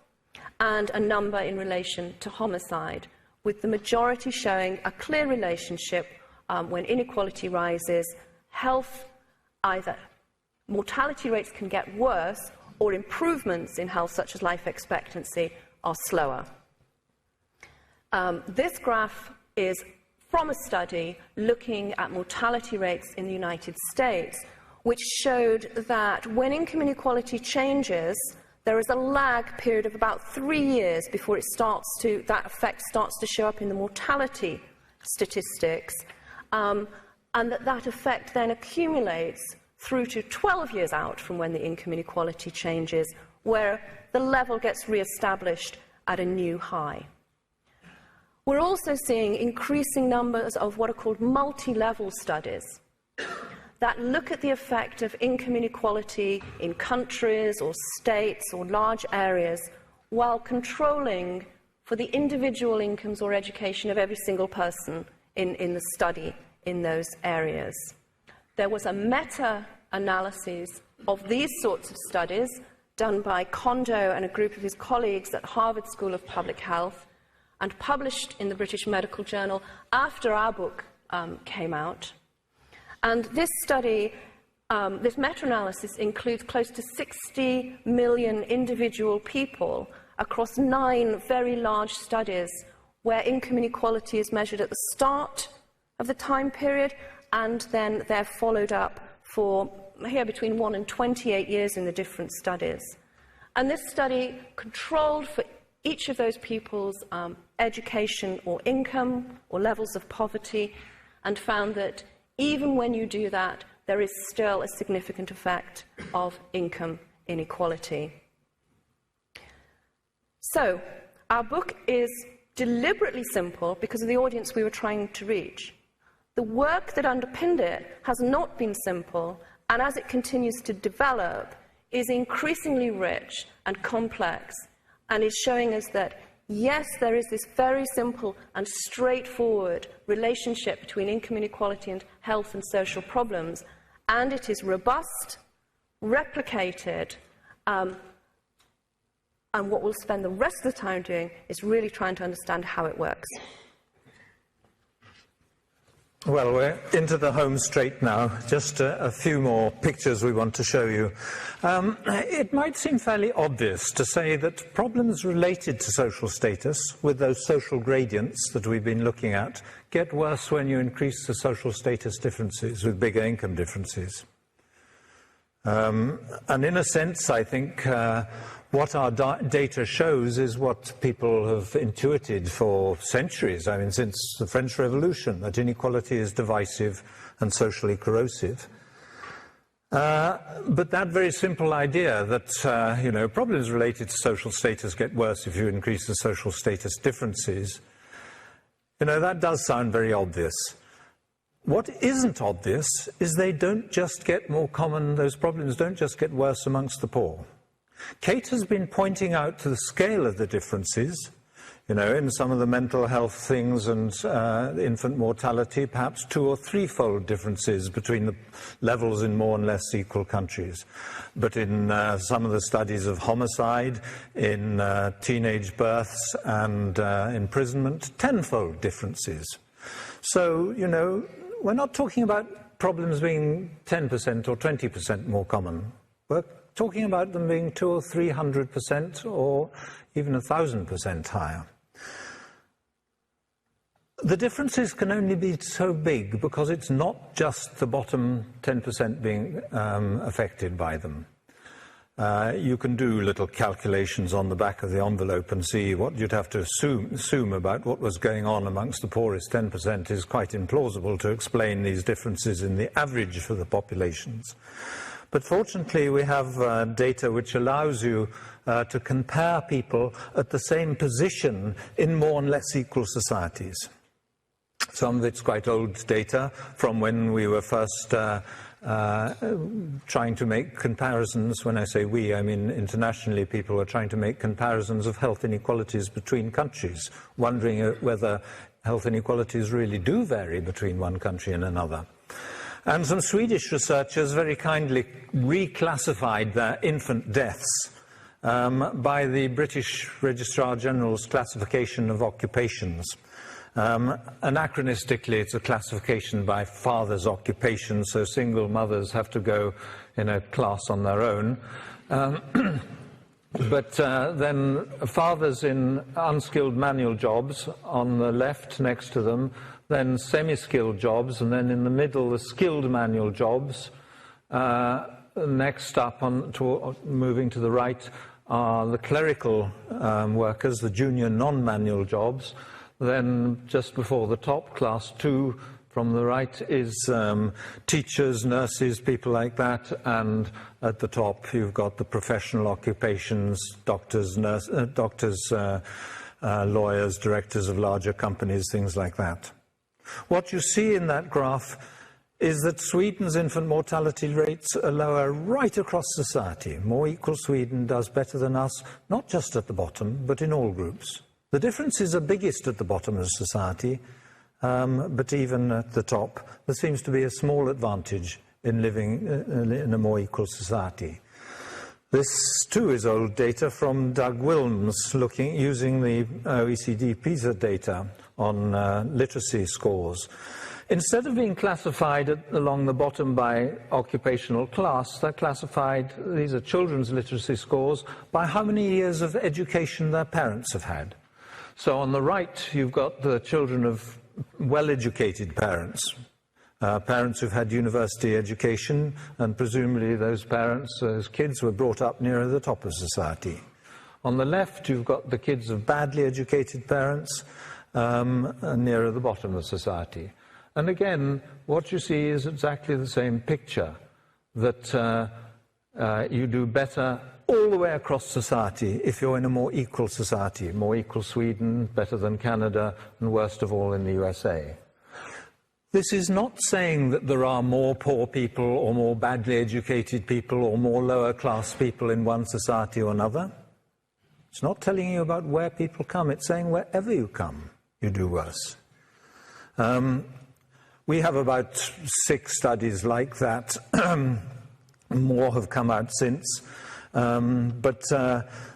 and a number in relation to homicide, with the majority showing a clear relationship when inequality rises, health, either mortality rates can get worse, or improvements in health, such as life expectancy, are slower. This graph is from a study looking at mortality rates in the United States, which showed that when income inequality changes, there is a lag period of about 3 years before that effect starts to show up in the mortality statistics, and that effect then accumulates through to 12 years out from when the income inequality changes, where the level gets re-established at a new high. We're also seeing increasing numbers of what are called multi-level studies that look at the effect of income inequality in countries or states or large areas while controlling for the individual incomes or education of every single person in the study in those areas. There was a meta-analysis of these sorts of studies done by Kondo and a group of his colleagues at Harvard School of Public Health, and published in the British Medical Journal after our book came out. And this study, this meta-analysis includes close to 60 million individual people across 9 very large studies where income inequality is measured at the start of the time period, and then they're followed up for here between 1 and 28 years in the different studies. And this study controlled for each of those people's education or income or levels of poverty, and found that even when you do that, there is still a significant effect of income inequality. So, our book is deliberately simple because of the audience we were trying to reach. The work that underpinned it has not been simple, and as it continues to develop, is increasingly rich and complex, and is showing us that, yes, there is this very simple and straightforward relationship between income inequality and health and social problems, and it is robust, replicated, and what we'll spend the rest of the time doing is really trying to understand how it works. Well, we're into the home straight now. Just a few more pictures we want to show you. It might seem fairly obvious to say that problems related to social status, with those social gradients that we've been looking at, get worse when you increase the social status differences with bigger income differences. And in a sense, I think what our data shows is what people have intuited for centuries, I mean, since the French Revolution, that inequality is divisive and socially corrosive. But that very simple idea that, problems related to social status get worse if you increase the social status differences, that does sound very obvious. What isn't obvious is they don't just get more common, those problems don't just get worse amongst the poor. Kate has been pointing out to the scale of the differences. You know, in some of the mental health things and infant mortality, perhaps 2- or 3-fold differences between the levels in more and less equal countries. But in some of the studies of homicide, in teenage births and imprisonment, 10-fold differences. So, you know, we're not talking about problems being 10% or 20% more common. We're talking about them being 200 or 300% or even 1,000% higher. The differences can only be so big because it's not just the bottom 10% being affected by them. You can do little calculations on the back of the envelope and see what you'd have to assume about what was going on amongst the poorest 10% is quite implausible to explain these differences in the average for the populations. But fortunately, we have data which allows you to compare people at the same position in more and less equal societies. Some of it's quite old data from when we were first trying to make comparisons. When I say we, I mean internationally people were trying to make comparisons of health inequalities between countries, wondering whether health inequalities really do vary between one country and another. And some Swedish researchers very kindly reclassified their infant deaths by the British Registrar General's classification of occupations. Anachronistically, it's a classification by father's occupation, so single mothers have to go in a class on their own. But then fathers in unskilled manual jobs on the left next to them, then semi-skilled jobs, and then in the middle the skilled manual jobs. Next up, moving to the right, are the clerical workers, the junior non-manual jobs. Then just before the top, class 2 from the right, is teachers, nurses, people like that, and at the top you've got the professional occupations, doctors, lawyers, directors of larger companies, things like that. What you see in that graph is that Sweden's infant mortality rates are lower right across society. More equal Sweden does better than us, not just at the bottom, but in all groups. The differences are biggest at the bottom of society, but even at the top, there seems to be a small advantage in living in a more equal society. This, too, is old data from Doug Wilms, using the OECD PISA data on literacy scores. Instead of being classified along the bottom by occupational class, they're classified, these are children's literacy scores, by how many years of education their parents have had. So on the right, you've got the children of well-educated parents, parents who've had university education, and presumably those parents, those kids, were brought up nearer the top of society. On the left, you've got the kids of badly educated parents, nearer the bottom of society. And again, what you see is exactly the same picture, that you do better all the way across society if you're in a more equal society, more equal Sweden, better than Canada, and worst of all in the USA. This is not saying that there are more poor people or more badly educated people or more lower class people in one society or another. It's not telling you about where people come, it's saying wherever you come, you do worse. We have about 6 studies like that. More have come out since. But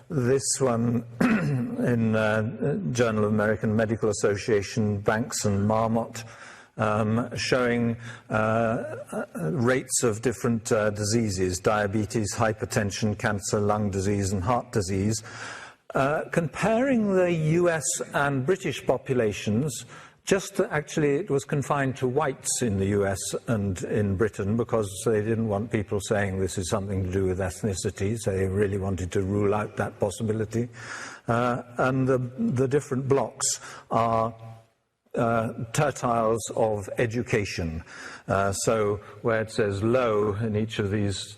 this one in Journal of American Medical Association, Banks and Marmot, showing rates of different diseases, diabetes, hypertension, cancer, lung disease and heart disease, comparing the US and British populations. Actually, it was confined to whites in the US and in Britain because they didn't want people saying this is something to do with ethnicity. So they really wanted to rule out that possibility. And the different blocks are tertiles of education. So where it says low in each of these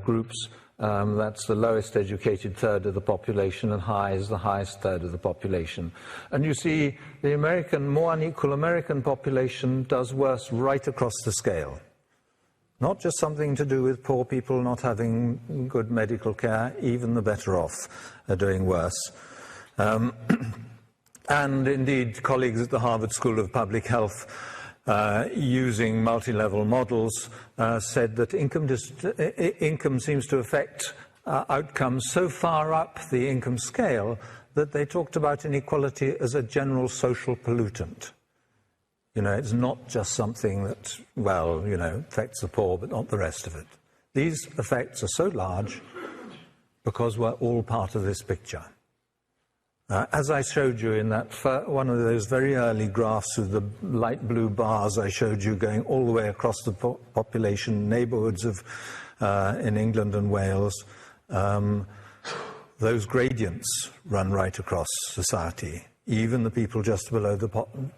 groups, that's the lowest educated third of the population, and high is the highest third of the population. And you see the more unequal American population does worse right across the scale. Not just something to do with poor people not having good medical care, even the better off are doing worse. and indeed colleagues at the Harvard School of Public Health, using multi-level models, said that income seems to affect outcomes so far up the income scale that they talked about inequality as a general social pollutant. You know, it's not just something that, well, you know, affects the poor, but not the rest of it. These effects are so large because we're all part of this picture. As I showed you in that one of those very early graphs with the light blue bars I showed you going all the way across the population neighbourhoods of in England and Wales, those gradients run right across society. Even the people just below the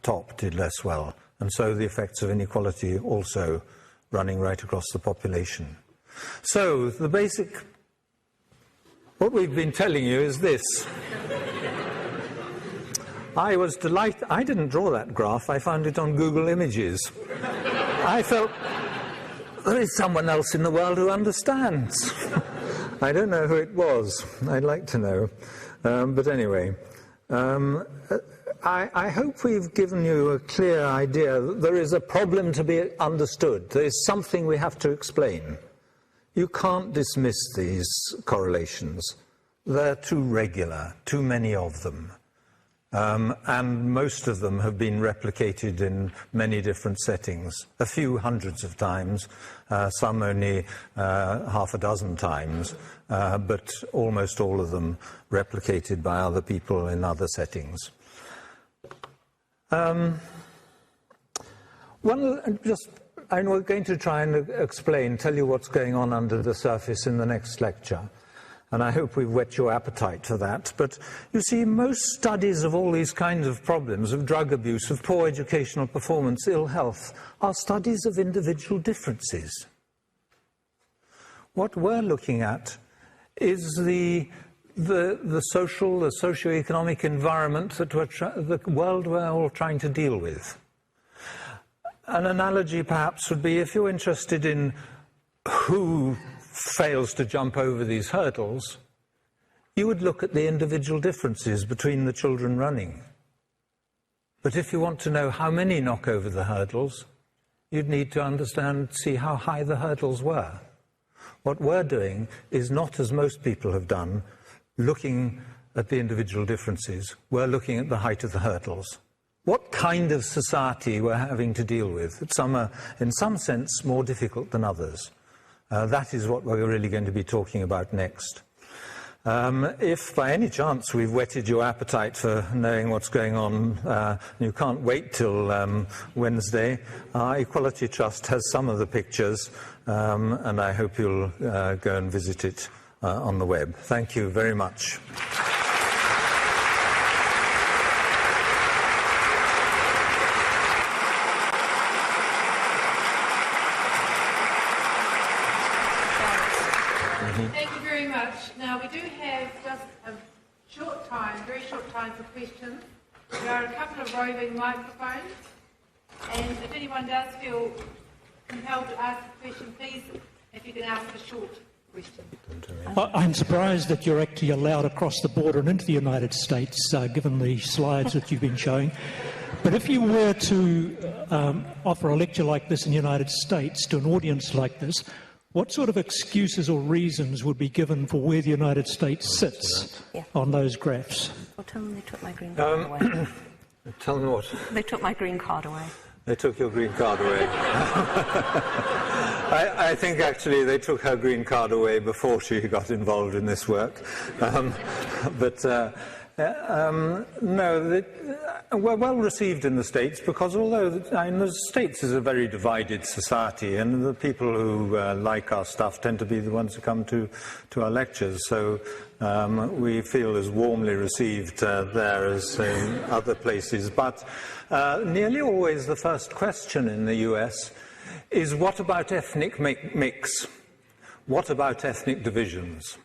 top did less well. And so the effects of inequality also running right across the population. So the basic, what we've been telling you is this. I was delighted, I didn't draw that graph, I found it on Google Images. I felt, there is someone else in the world who understands. I don't know who it was, I'd like to know. But anyway, I hope we've given you a clear idea that there is a problem to be understood. There is something we have to explain. You can't dismiss these correlations. They're too regular, too many of them. And most of them have been replicated in many different settings, a few hundreds of times, some only half a dozen times, but almost all of them replicated by other people in other settings. I'm going to try and tell you what's going on under the surface in the next lecture. And I hope we've whet your appetite for that. But you see, most studies of all these kinds of problems, of drug abuse, of poor educational performance, ill health, are studies of individual differences. What we're looking at is the social, the socio-economic environment that the world we're all trying to deal with. An analogy perhaps would be, if you're interested in who fails to jump over these hurdles, you would look at the individual differences between the children running. But if you want to know how many knock over the hurdles, you'd need to see how high the hurdles were. What we're doing is not, as most people have done, looking at the individual differences. We're looking at the height of the hurdles. What kind of society we're having to deal with. Some are, in some sense, more difficult than others. That is what we're really going to be talking about next. If by any chance we've whetted your appetite for knowing what's going on, you can't wait till Wednesday, our Equality Trust has some of the pictures, and I hope you'll go and visit it on the web. Thank you very much. Thank you very much. Now, we do have just a short time, very short time for questions. There are a couple of roving microphones, and if anyone does feel compelled to ask a question, please, if you can ask a short question. I'm surprised that you're actually allowed across the border and into the United States, given the slides that you've been showing. But if you were to offer a lecture like this in the United States to an audience like this, what sort of excuses or reasons would be given for where the United States sits on those graphs? Well, tell them they took my green card away. Tell me what? They took my green card away. They took your green card away. I think actually they took her green card away before she got involved in this work. No, we're well received in the States because although the States is a very divided society, and the people who like our stuff tend to be the ones who come to our lectures, so we feel as warmly received there as in other places. But nearly always the first question in the US is, what about ethnic mix? What about ethnic divisions?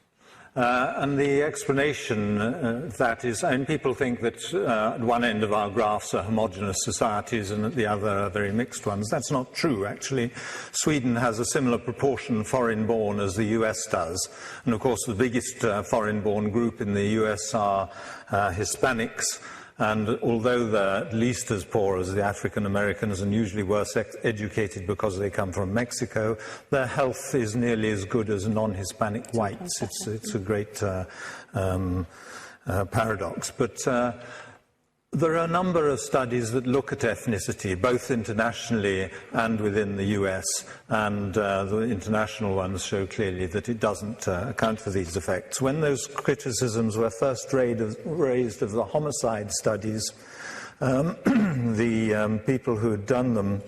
And the explanation of that is, and people think that at one end of our graphs are homogeneous societies and at the other are very mixed ones. That's not true, actually. Sweden has a similar proportion foreign-born as the US does. And of course, the biggest foreign-born group in the US are Hispanics. And although they're at least as poor as the African Americans and usually worse educated because they come from Mexico, their health is nearly as good as non-Hispanic whites. It's a great paradox. But there are a number of studies that look at ethnicity, both internationally and within the US, and the international ones show clearly that it doesn't account for these effects. When those criticisms were first raised of the homicide studies, the people who had done them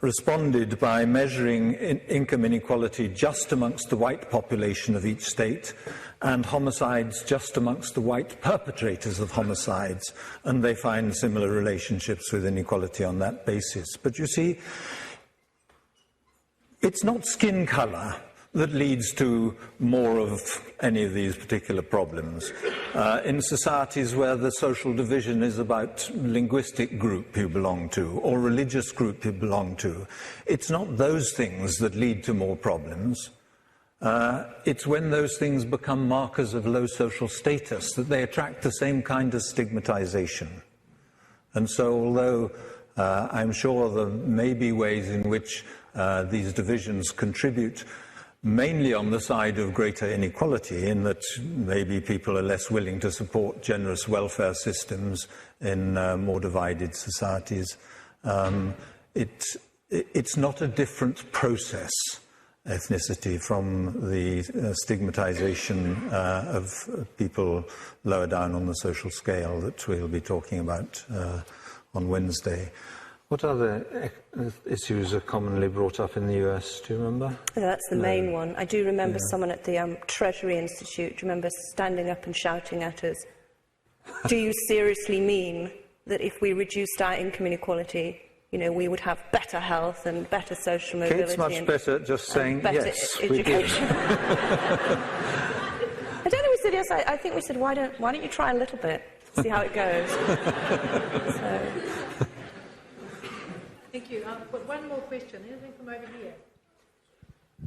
responded by measuring income inequality just amongst the white population of each state and homicides just amongst the white perpetrators of homicides, and they find similar relationships with inequality on that basis. But you see, it's not skin colour that leads to more of any of these particular problems. In societies where the social division is about linguistic group you belong to or religious group you belong to, it's not those things that lead to more problems. It's when those things become markers of low social status that they attract the same kind of stigmatization. And so although I'm sure there may be ways in which these divisions contribute mainly on the side of greater inequality, in that maybe people are less willing to support generous welfare systems in more divided societies, it's not a different process, ethnicity, from the stigmatization of people lower down on the social scale that we'll be talking about on Wednesday. What other issues are commonly brought up in the US? Do you remember? That's the main one. I do remember someone at the Treasury Institute, do you remember, standing up and shouting at us, do you seriously mean that if we reduced our income inequality, you know, we would have better health and better social mobility? Kate's much better just saying yes, education. I don't think we said yes. I think we said, why don't you try a little bit, see how it goes. So. Thank you. One more question. Anything from over here?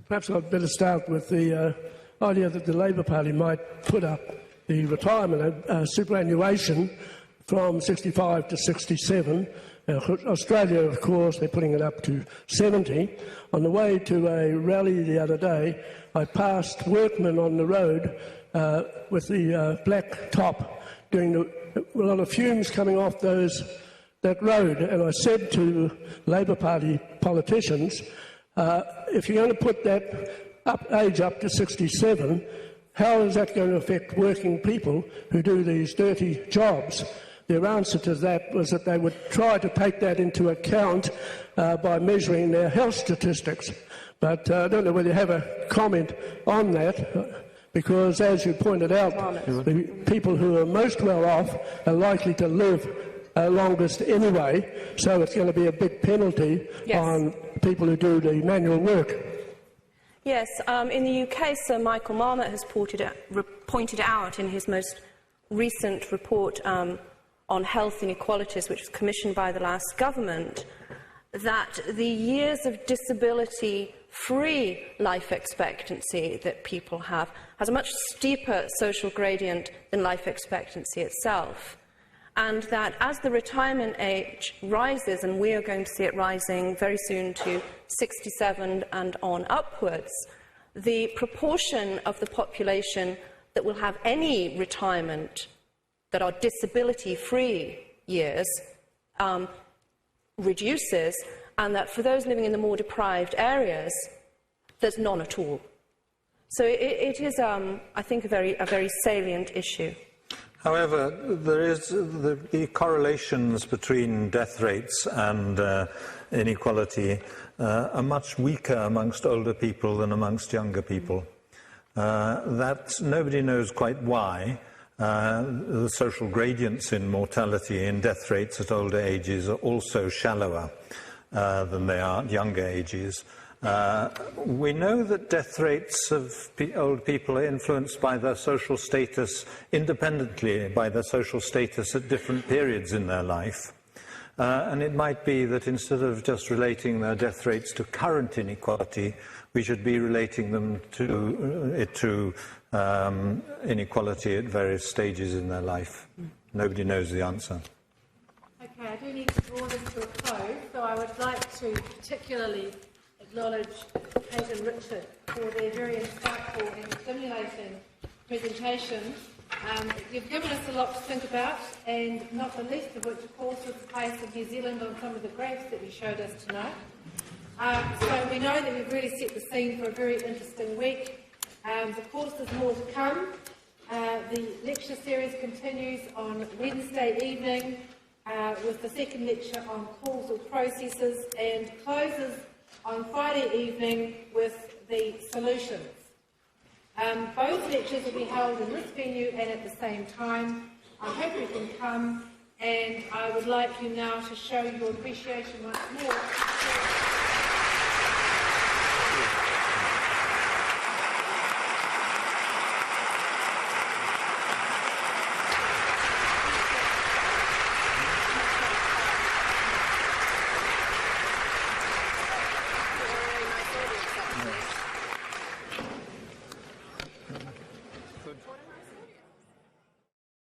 Perhaps I'd better start with the idea that the Labour Party might put up the retirement superannuation from 65 to 67. Australia, of course, they're putting it up to 70. On the way to a rally the other day, I passed workmen on the road with the black top doing a lot of fumes coming off that road, and I said to Labour Party politicians, if you're going to put that age up to 67, how is that going to affect working people who do these dirty jobs? Their answer to that was that they would try to take that into account by measuring their health statistics. But I don't know whether you have a comment on that, because as you pointed out, the people who are most well off are likely to live longest anyway, so it's going to be a big penalty on people who do the manual work. Yes, in the UK, Sir Michael Marmot has pointed out in his most recent report on health inequalities, which was commissioned by the last government, that the years of disability-free life expectancy that people have has a much steeper social gradient than life expectancy itself. And that as the retirement age rises, and we are going to see it rising very soon to 67 and on upwards, the proportion of the population that will have any retirement that are disability-free years reduces, and that for those living in the more deprived areas, there's none at all. So it is, I think, a very salient issue. However, there is the correlations between death rates and inequality are much weaker amongst older people than amongst younger people. That nobody knows quite why. The social gradients in mortality and death rates at older ages are also shallower than they are at younger ages. We know that death rates of old people are influenced by their social status, independently by their social status at different periods in their life. And it might be that instead of just relating their death rates to current inequality, we should be relating them to inequality at various stages in their life. Nobody knows the answer. Okay, I do need to draw this to a close, so I would like to particularly acknowledge Kate and Richard for their very insightful and stimulating presentation. You've given us a lot to think about, and not the least of which, of course, is the place of New Zealand on some of the graphs that you showed us tonight. So we know that you've really set the scene for a very interesting week. Of course, there's more to come. The lecture series continues on Wednesday evening with the second lecture on causal processes, and closes on Friday evening with the solutions. Both lectures will be held in this venue and at the same time. I hope you can come, and I would like you now to show your appreciation once more.